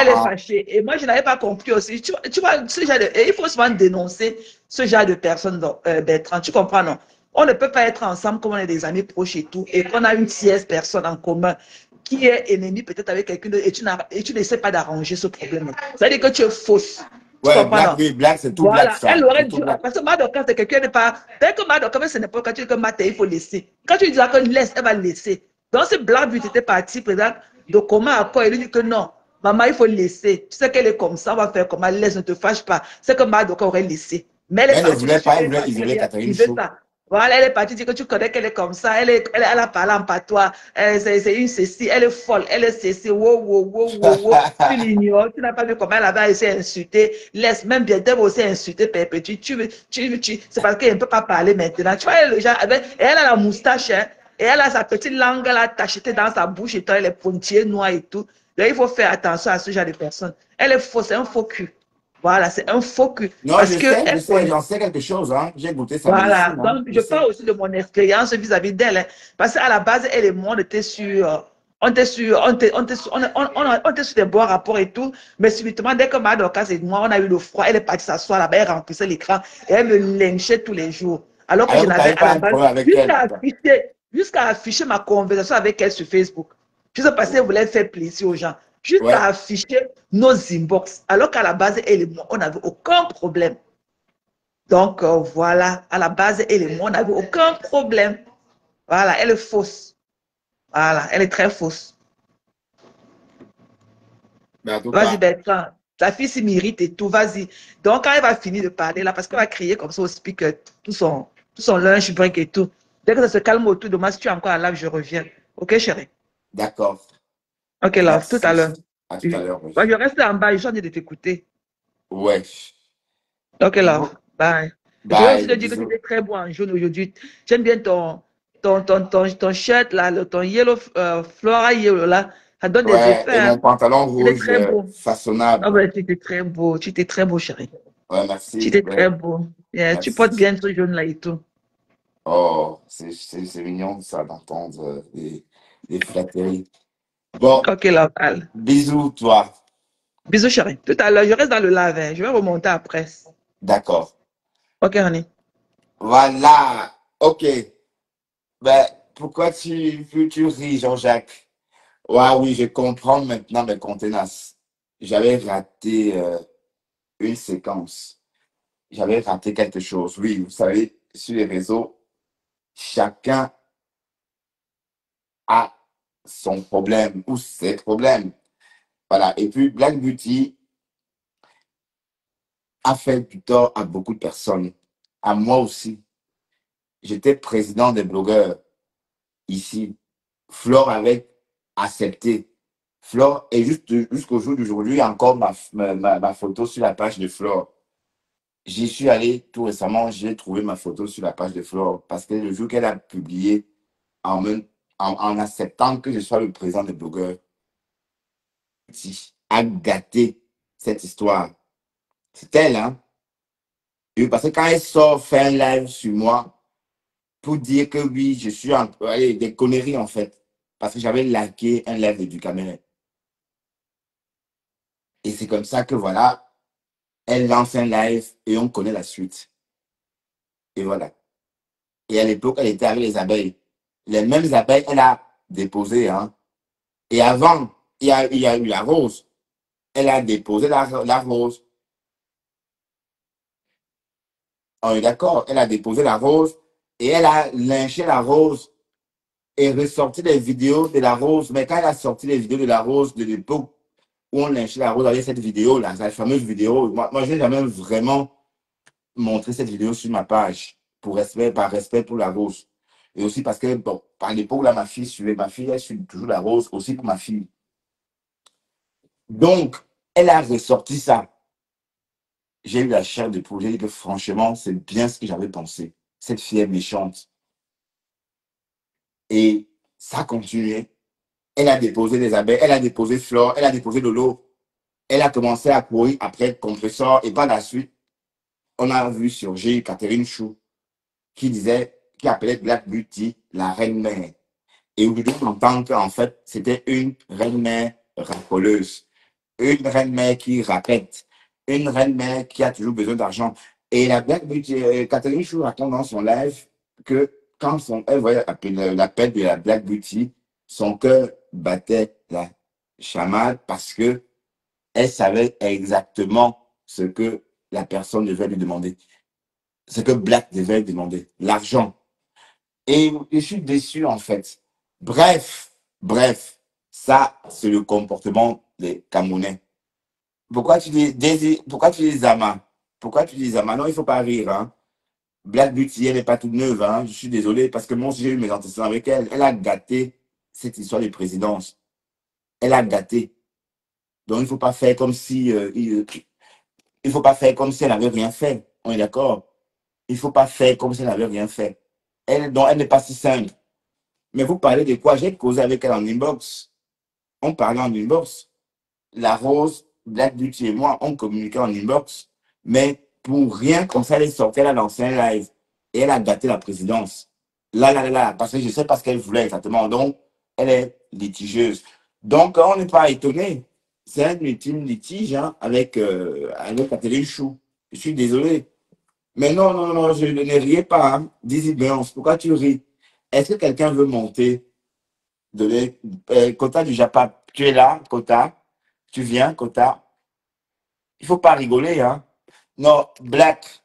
elle est Ah, fâchée. Et moi, je n'avais pas compris aussi. Tu vois, et il faut souvent dénoncer ce genre de personnes, Bertrand. Tu comprends, non? On ne peut pas être ensemble comme on est des amis proches et tout, et qu'on a une tierce personne en commun qui est ennemie peut-être avec quelqu'un d'autre, et tu n'essaies pas d'arranger ce problème. Ça veut dire que tu es fausse. Tu ouais, comprends, Black, non? oui, Black, c'est tout Black Voilà, ça. elle aurait C'est dû, tout Black. parce que Madoka, c'est quelqu'un n'est pas, dès que Madoka, ce n'est pas quand tu dis que Maté, il faut laisser. Quand tu dis que laisse, elle va laisser. Donc, si Black Beauty était parti, par exemple, de comment à quoi, il lui dit que non, maman, il faut laisser. Tu sais qu'elle est comme ça, on va faire comment, laisse, ne te fâche pas. C'est que Madoka aurait laissé. Mais elle Mais est elle ne partie voulait dessus, pas, elle elle est voulait partie, isoler Catherine il veut Chou. ça. Voilà, elle est partie dire que tu connais qu'elle est comme ça. Elle a parlé en patois. C'est une ceci, elle est folle, elle est ceci. Wow, wow, wow, wow, wow. Tu l'ignores, tu n'as pas vu comment elle avait essayé d'insulter. Laisse même bien, elle va aussi insulter Perpétue. C'est parce qu'elle ne peut pas parler maintenant. Tu vois, elle, elle a la moustache, hein, et elle a sa petite langue, elle a tachetée dans sa bouche et tout, elle est pointillée, noire et tout. Donc, il faut faire attention à ce genre de personnes. Elle est fausse, c'est un faux cul. Voilà, c'est un faux cul. Non, Parce que je elle sais, connaît. j'en sais quelque chose, hein. J'ai goûté sa Voilà. médecine, hein. Donc, Je je parle sais. aussi de mon expérience vis-à-vis d'elle, hein. Parce qu'à la base, elle et moi, on était sur. On était sur, on était sur des bons rapports et tout, mais subitement, dès que Madorcas et moi, on a eu le froid, elle est partie s'asseoir là-bas, elle remplissait l'écran et elle me lynchait tous les jours. Alors que je Alors, vous n'avais n'avez à pas la un base, problème avec elle. jusqu'à afficher ma conversation avec elle sur Facebook. Juste parce qu'elle voulait faire plaisir aux gens. Jusqu'à Ouais. afficher nos inbox. Alors qu'à la base, elle et moi, on n'avait aucun problème. Donc, voilà, à la base, elle et moi, on n'avait aucun problème. Voilà, elle est fausse. Voilà, elle est très fausse. Mais en tout Vas-y, cas, Bertrand. La fille s'y mérite et tout, vas-y. Donc, quand elle va finir de parler, là, parce qu'elle va crier comme ça au speaker, tout son lunch break et tout. Dès que ça se calme autour de moi, si tu es encore à live, je reviens. OK, chérie? d'accord. OK, love, tout à Merci. l'heure. À tout Je, à l'heure, oui. ouais, je reste en bas, je suis en train de t'écouter. Ouais. OK, love. Bon, Bye. Je voulais aussi bye, te dire que tu bisous. étais très beau en jaune aujourd'hui. J'aime bien ton shirt, là, ton yellow, flora yellow, là. Ça donne des Ouais, effets, et hein. mon pantalon Tu étais rouge très beau. Ah façonnable. ben, tu étais très beau. Tu étais très beau, chérie. Ouais, Tu merci. étais très Ouais, beau. Yeah, tu portes merci. bien ce jaune-là et tout. Oh, c'est mignon ça d'entendre des flatteries. Bon, OK, love, Al. bisous, toi. Bisous, chérie. Tout à l'heure, je reste dans le live, hein. Je vais remonter après. D'accord. OK, honey. Voilà. OK. Ben, pourquoi tu ris, Jean-Jacques? Ouais, oui, je comprends maintenant mes contenances. J'avais raté une séquence. J'avais raté quelque chose. Oui, vous savez, sur les réseaux, chacun a son problème ou ses problèmes. Voilà. Et puis, Black Beauty a fait du tort à beaucoup de personnes. À moi aussi. J'étais président des blogueurs ici. Flore avait accepté. Flore, et jusqu'au jour d'aujourd'hui, il y a encore ma photo sur la page de Flore. J'y suis allé tout récemment, j'ai trouvé ma photo sur la page de Flore parce que le jour qu'elle a publié en acceptant que je sois le président des blogueurs, a gâté cette histoire. C'est elle, hein? Et parce que quand elle sort faire un live sur moi pour dire que oui, je suis allez, des conneries en fait, parce que j'avais liké un live de Ducamel. Et c'est comme ça que voilà, elle lance un live et on connaît la suite. Et voilà. Et à l'époque, elle était avec les abeilles. Les mêmes abeilles, elle a déposé, hein. Et avant, il y a eu la rose. Elle a déposé la rose. On est d'accord, elle a déposé la rose et elle a lynché la rose et ressorti les vidéos de la rose. Mais quand elle a sorti les vidéos de la rose de l'époque où on lynchait la rose avec cette vidéo-là, cette fameuse vidéo, moi je n'ai jamais vraiment montré cette vidéo sur ma page par respect pour la rose. Et aussi parce que, bon, par l'époque, là, ma fille, elle suit toujours la rose aussi pour ma fille. Donc, elle a ressorti ça. J'ai eu la chair de poule. J'ai dit que franchement, c'est bien ce que j'avais pensé. Cette fille est méchante. Et ça a continué. Elle a déposé des abeilles, elle a déposé Flore, elle a déposé Lolo. Elle a commencé à courir après Compressor. Et par la suite, on a vu surgir Catherine Chou qui appelait Black Beauty la reine-mère. Et aujourd'hui, on entend qu'en fait, c'était une reine-mère racoleuse. Une reine-mère qui répète. Une reine-mère qui a toujours besoin d'argent. Et la Black Beauty, Catherine Chou raconte dans son live que quand elle voyait l'appel de la Black Beauty, son cœur battait la chamade parce que elle savait exactement ce que la personne devait lui demander. Ce que Black devait lui demander. L'argent. Et je suis déçu en fait. Bref, ça, c'est le comportement des Camerounais. Pourquoi tu dis Zama? Pourquoi tu dis Zama? Non, il ne faut pas rire. Hein. Black Beauty, elle n'est pas toute neuve. Hein. Je suis désolé parce que moi aussi, j'ai eu mes antécédents avec elle. Elle a gâté cette histoire de présidence. Elle a gâté. Donc, il ne faut pas faire comme si, il faut pas faire comme si elle n'avait rien fait. On est d'accord? Il ne faut pas faire comme si elle n'avait rien fait. Donc, elle n'est pas si simple. Mais vous parlez de quoi? J'ai causé avec elle en inbox. On parlait en inbox. La rose Black Beauty et moi, on communiquait en inbox, mais pour rien, comme ça, elle est sortie, elle a lancé un live et elle a gâté la présidence. Là, parce que je sais pas ce qu'elle voulait exactement. Donc, elle est litigieuse. Donc, on n'est pas étonné. C'est un ultime litige hein, avec Catherine Chou. Je suis désolé. Mais non, non, non, je ne riais pas. Hein. Dizzy Burns, pourquoi tu ris? Est-ce que quelqu'un veut monter de Kota du Japon? Tu es là, Kota? Tu viens, Kota? Il faut pas rigoler, hein? Non, Black,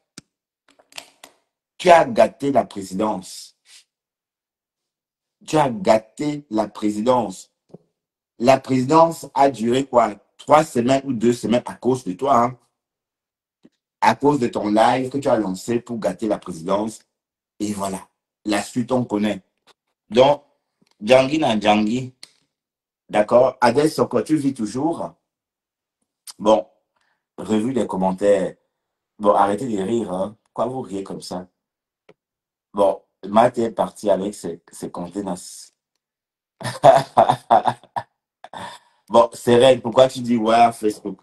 tu as gâté la présidence. Tu as gâté la présidence. La présidence a duré quoi? 3 semaines ou 2 semaines à cause de toi, hein? À cause de ton live que tu as lancé pour gâter la présidence. Et voilà. La suite, on connaît. Donc, Djangi na Djangi, d'accord? Adèle Soko, tu vis toujours? Bon, revue des commentaires. Bon, arrêtez de rire, hein? Pourquoi vous riez comme ça? Bon, Matt est parti avec ses contenants. Bon, Seren, pourquoi tu dis ouais à Facebook?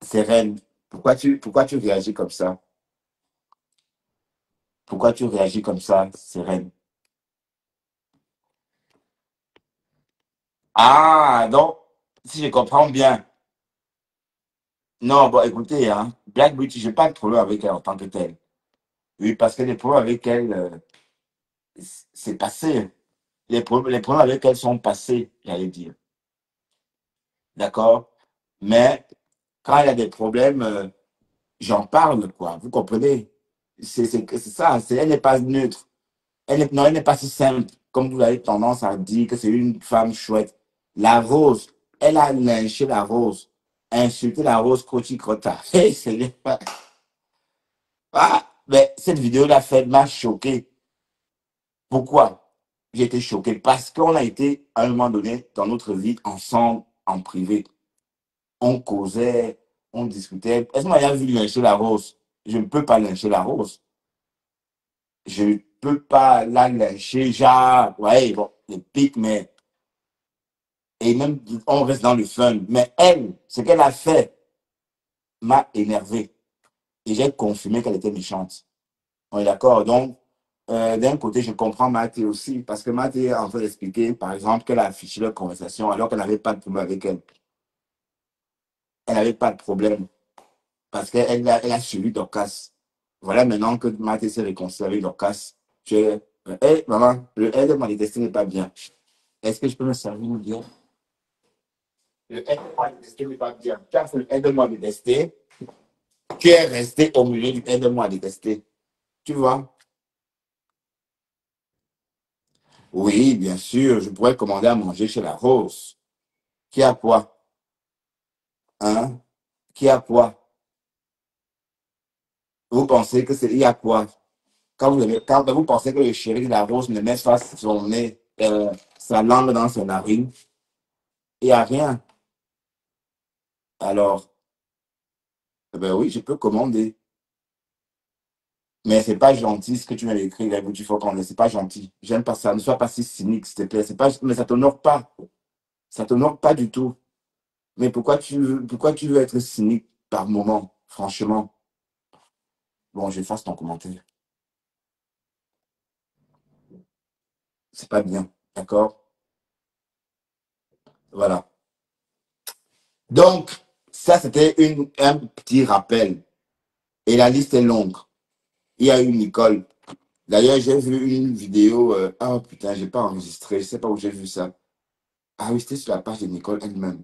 Seren, pourquoi tu réagis comme ça? Pourquoi tu réagis comme ça, Seren? Ah, donc, si je comprends bien. Non, bon, écoutez, hein, Black Beauty, j'ai pas de problème avec elle en tant que telle. Oui, parce que les problèmes avec elle, c'est passé. Les problèmes avec elle sont passés, j'allais dire. D'accord? Mais quand il y a des problèmes, j'en parle, quoi. Vous comprenez? C'est ça, elle n'est pas neutre. Non, elle n'est pas si simple, comme vous avez tendance à dire que c'est une femme chouette. La Rose, elle a lynché la Rose, insulté la Rose Cochi Crota. Hey, mais cette vidéo-là m'a choqué. Pourquoi j'ai été choqué? Parce qu'on a été, à un moment donné, dans notre vie, ensemble, en privé. On causait, on discutait. Est-ce qu'on a vu lyncher la Rose? Je ne peux pas lyncher la Rose. Je ne peux pas la lyncher, genre, ouais, bon, les pics, mais et même on reste dans le fun. Mais elle, ce qu'elle a fait m'a énervé. Et j'ai confirmé qu'elle était méchante. On est d'accord. Donc, d'un côté, je comprends Mathé aussi, parce que Mathé est en train d'expliquer, par exemple, qu'elle a affiché leur conversation alors qu'elle n'avait pas de problème avec elle. Elle n'avait pas de problème, parce qu'elle a suivi Dorcas. Voilà maintenant que Mathé s'est réconcilié avec Dorcas. Hey, maman, le aide de mon détesté n'est pas bien. Est-ce que je peux me servir ou bien? Le aide de mon détesté n'est pas bien. Tu as fait le aide de moi détesté. Tu es resté au milieu du aide-moi à détester. Tu vois? Oui, bien sûr, je pourrais commander à manger chez la Rose. Qui a quoi? Hein? Qui a quoi? Vous pensez que c'est il y a quoi? Quand vous pensez que le chéri de la Rose ne met pas son nez, sa langue dans son narine, il n'y a rien. Alors, eh ben oui, je peux commander. Mais c'est pas gentil ce que tu m'as écrit, là, tu faut qu'on c'est pas gentil. J'aime pas ça. Ne sois pas si cynique, s'il te plaît. C'est pas, mais ça t'honore pas. Ça t'honore pas du tout. Mais pourquoi tu veux être cynique par moment, franchement? Bon, j'efface ton commentaire. C'est pas bien, d'accord? Voilà. Donc, ça, c'était un petit rappel. Et la liste est longue. Il y a eu Nicole. D'ailleurs, j'ai vu une vidéo. Ah putain, j'ai pas enregistré. Je sais pas où j'ai vu ça. Ah oui, c'était sur la page de Nicole elle-même.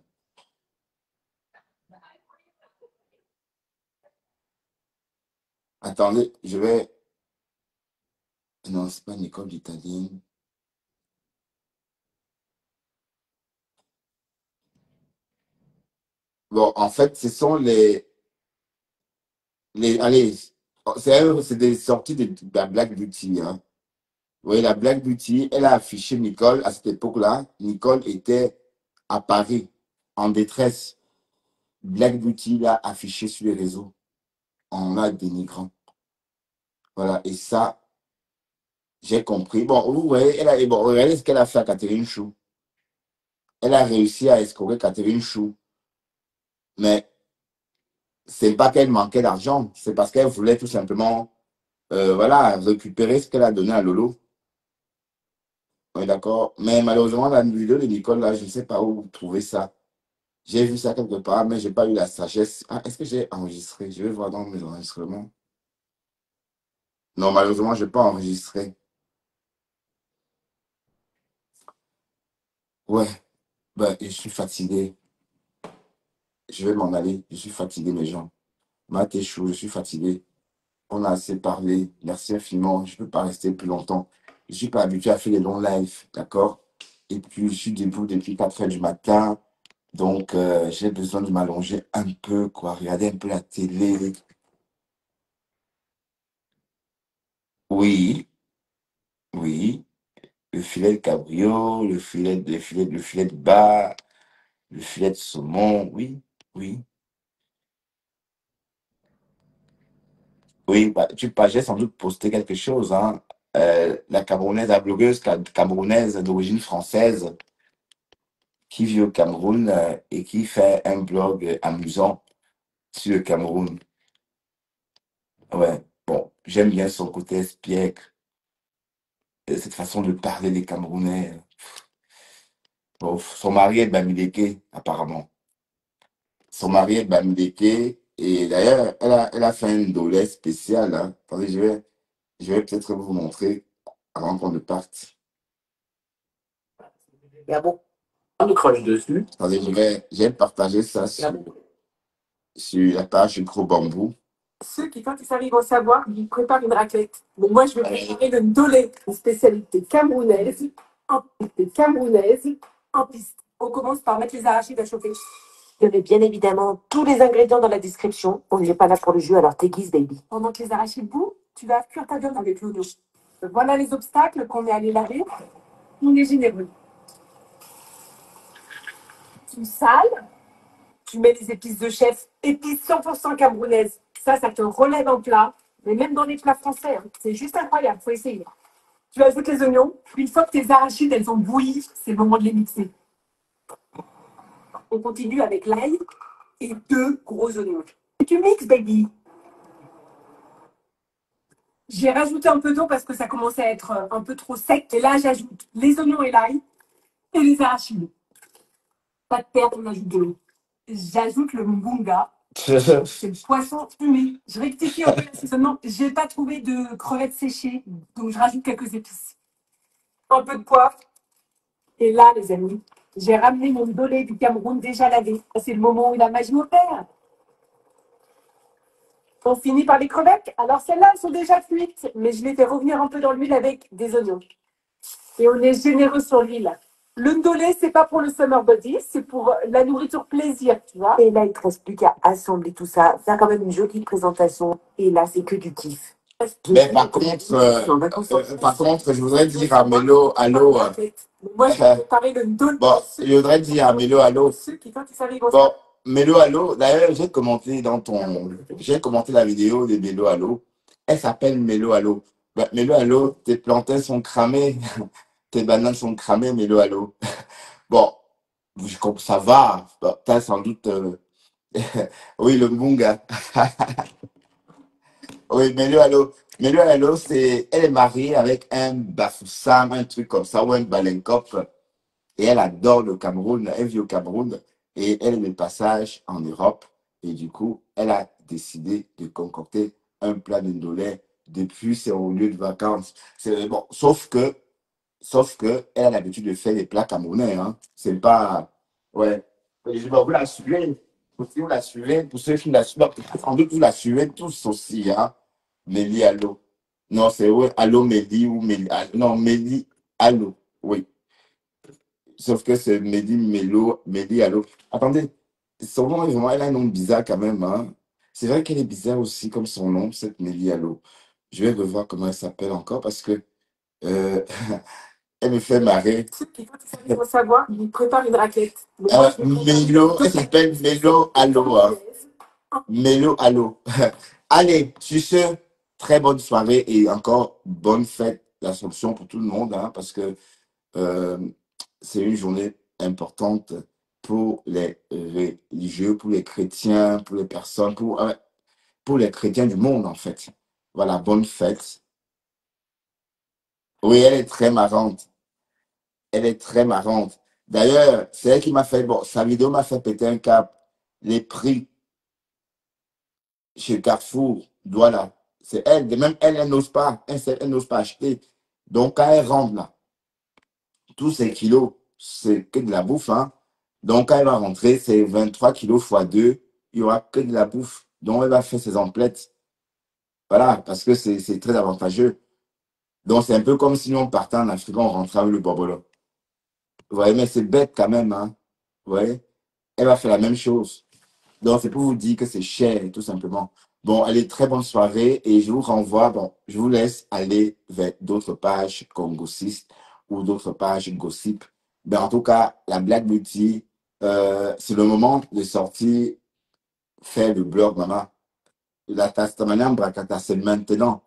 Attendez, je vais. Non, c'est pas Nicole l'italienne. Bon, en fait, ce sont allez, c'est des sorties de la Black Beauty. Hein. Oui, la Black Beauty, elle a affiché Nicole à cette époque-là. Nicole était à Paris, en détresse. Black Beauty l'a affiché sur les réseaux en la dénigrant. Voilà, et ça, j'ai compris. Bon, vous voyez, bon, regardez ce qu'elle a fait à Catherine Chou. Elle a réussi à escroquer Catherine Chou. Mais c'est pas qu'elle manquait d'argent, c'est parce qu'elle voulait tout simplement voilà, récupérer ce qu'elle a donné à Lolo. Oui, d'accord. Mais malheureusement, la vidéo de Nicole, là, je ne sais pas où trouver ça. J'ai vu ça quelque part, mais je n'ai pas eu la sagesse. Ah, est-ce que j'ai enregistré? Je vais voir dans mes enregistrements. Non, malheureusement, je n'ai pas enregistré. Ouais, ben, je suis fatigué. Je vais m'en aller. Je suis fatigué, mes gens. Maté chaud, je suis fatigué. On a assez parlé. Merci infiniment. Je ne peux pas rester plus longtemps. Je ne suis pas habitué à faire des longs lives, d'accord? Et puis, je suis debout depuis 4 heures du matin. Donc, j'ai besoin de m'allonger un peu, quoi. Regarder un peu la télé. Oui, oui. Le filet de cabrio, le filet de bar, le filet de saumon. Oui, oui. Oui, bah, j'ai sans doute posté quelque chose, hein. La Camerounaise, la blogueuse camerounaise d'origine française qui vit au Cameroun et qui fait un blog amusant sur le Cameroun. Ouais, bon, j'aime bien son côté espiègle, cette façon de parler des Camerounais. Bon, son mari est Bamileke, apparemment. Son mari est Bamileke. Et d'ailleurs, elle a fait un dollar spécial, hein. Attendez, je vais peut-être vous montrer avant qu'on ne parte. Ah bon? On nous croche dessus. Attendez, je vais partager ça sur la page Gros Bambou. Ceux qui, quand ils arrivent au savoir, ils préparent une raclette. Bon, moi, je vais préparer le dolé, une spécialité camerounaise en piste. On commence par mettre les arachides à chauffer. Il y avait bien évidemment tous les ingrédients dans la description. On n'est pas là pour le jus, alors t'aiguise, baby. Pendant que les arachides bouent, tu vas cuire ta viande avec l'oignon. Voilà les obstacles qu'on est allé laver. On est généreux. Tu sales, tu mets les épices de chef, épices 100% camerounaises. Ça te relève un plat. Mais même dans les plats français, hein, c'est juste incroyable, faut essayer. Tu ajoutes les oignons. Une fois que tes arachides, elles ont bouilli, c'est le moment de les mixer. On continue avec l'ail et 2 gros oignons. Et tu mixes, baby. J'ai rajouté un peu d'eau parce que ça commençait à être un peu trop sec. Et là, j'ajoute les oignons et l'ail et les arachides. Pas de perte, on ajoute de l'eau. J'ajoute le mbunga. C'est le poisson fumé. Je rectifie un peu l'assaisonnement. J'ai pas trouvé de crevettes séchées, donc je rajoute quelques épices. Un peu de poivre. Et là, les amis, j'ai ramené mon dolé du Cameroun déjà lavé. C'est le moment où la magie opère. On finit par les crevettes. Alors celles-là, elles sont déjà cuites, mais je les fais revenir un peu dans l'huile avec des oignons. Et on est généreux sur l'huile. Le ndolé, c'est pas pour le summer body, c'est pour la nourriture plaisir, tu vois. Et là, il te reste plus qu'à assembler tout ça, faire quand même une jolie présentation. Et là, c'est que du kiff. Mais par contre, je voudrais dire à Mélo, allô. Moi, je vais préparer le ndolé. Bon, je voudrais dire à Mélo, allô. Bon, Mélo, allô. D'ailleurs, j'ai commenté la vidéo de Mélo, allô. Elle s'appelle Mélo, allô. Ben, Mélo, allô, tes plantains sont cramés. Tes bananes sont cramées, Mélo, allô. Bon, ça va. Bon, t'as sans doute. Oui, le Mbunga. Oui, Mélo, allô. Mélo, allô, elle est mariée avec un Bafoussam, un truc comme ça, ou un Balenkop. Et elle adore le Cameroun. Elle vit au Cameroun. Et elle est de passage en Europe. Et du coup, elle a décidé de concocter un plat de ndolé depuis son lieu de vacances. Bon, sauf que elle a l'habitude de faire des plats camerounais, hein. C'est pas. Ouais. Et je vais vous la suivez. Vous la suivez. Pour ceux qui la suivent, sans doute vous la suivez tous aussi, hein. Méli Allo. Non, c'est ouais, Allo Méli ou Méli. Non, Méli Allo. Oui. Sauf que c'est Méli Allo. Attendez, son nom est vraiment, elle a un nom bizarre quand même, hein. C'est vrai qu'elle est bizarre aussi comme son nom, cette Méli Allo. Je vais revoir comment elle s'appelle encore parce que. euh, Elle me fait marrer. Il faut savoir, il prépare une raclette. Mélo, elle s'appelle Mélo Allo. Hein. Mélo Allo. Allez, sur ce, très bonne soirée et encore bonne fête d'Assomption pour tout le monde, hein, parce que euh, c'est une journée importante pour les religieux, pour les chrétiens, pour les personnes, pour les chrétiens du monde, en fait. Voilà, bonne fête. Oui, elle est très marrante. Elle est très marrante. D'ailleurs, c'est elle qui m'a fait, bon, sa vidéo m'a fait péter un câble. Les prix chez Carrefour, voilà. C'est elle, même elle, elle n'ose pas, elle n'ose pas acheter. Donc, quand elle rentre là, tous ces kilos, c'est que de la bouffe, hein. Donc, quand elle va rentrer, c'est 23 kilos fois 2, il y aura que de la bouffe. Donc, elle va faire ses emplettes. Voilà, parce que c'est très avantageux. Donc, c'est un peu comme si nous, on partait en Afrique, on rentrait avec le bobolo. Vous voyez, mais c'est bête quand même, hein. Vous voyez, elle va faire la même chose. Donc, c'est pour vous dire que c'est cher, tout simplement. Bon, allez, très bonne soirée et je vous renvoie, bon, je vous laisse aller vers d'autres pages congossistes ou d'autres pages gossip. Ben, en tout cas, la Black Beauty, c'est le moment de sortir, faire le blog, maman. La Tastamania Bracata, c'est maintenant.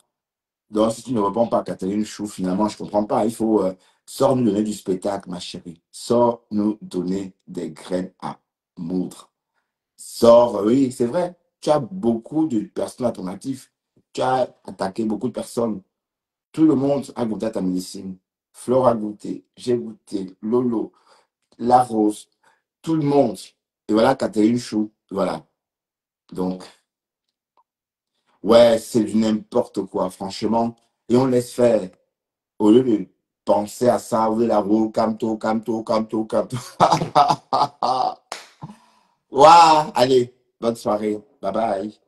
Donc, si tu ne réponds pas à Catherine Chou, finalement, je ne comprends pas. Il faut, sors nous donner du spectacle, ma chérie. Sors nous donner des graines à moudre. Sors, oui, c'est vrai. Tu as beaucoup de personnes à ton actif. Tu as attaqué beaucoup de personnes. Tout le monde a goûté à ta médecine. Flore a goûté, j'ai goûté, Lolo, La Rose, tout le monde. Et voilà, Catherine Chou. Voilà. Donc, ouais, c'est du n'importe quoi, franchement. Et on laisse faire. Au lieu de penser à ça, ouvrir la roue, camto, camto, camto, camto. Waouh, allez, bonne soirée. Bye bye.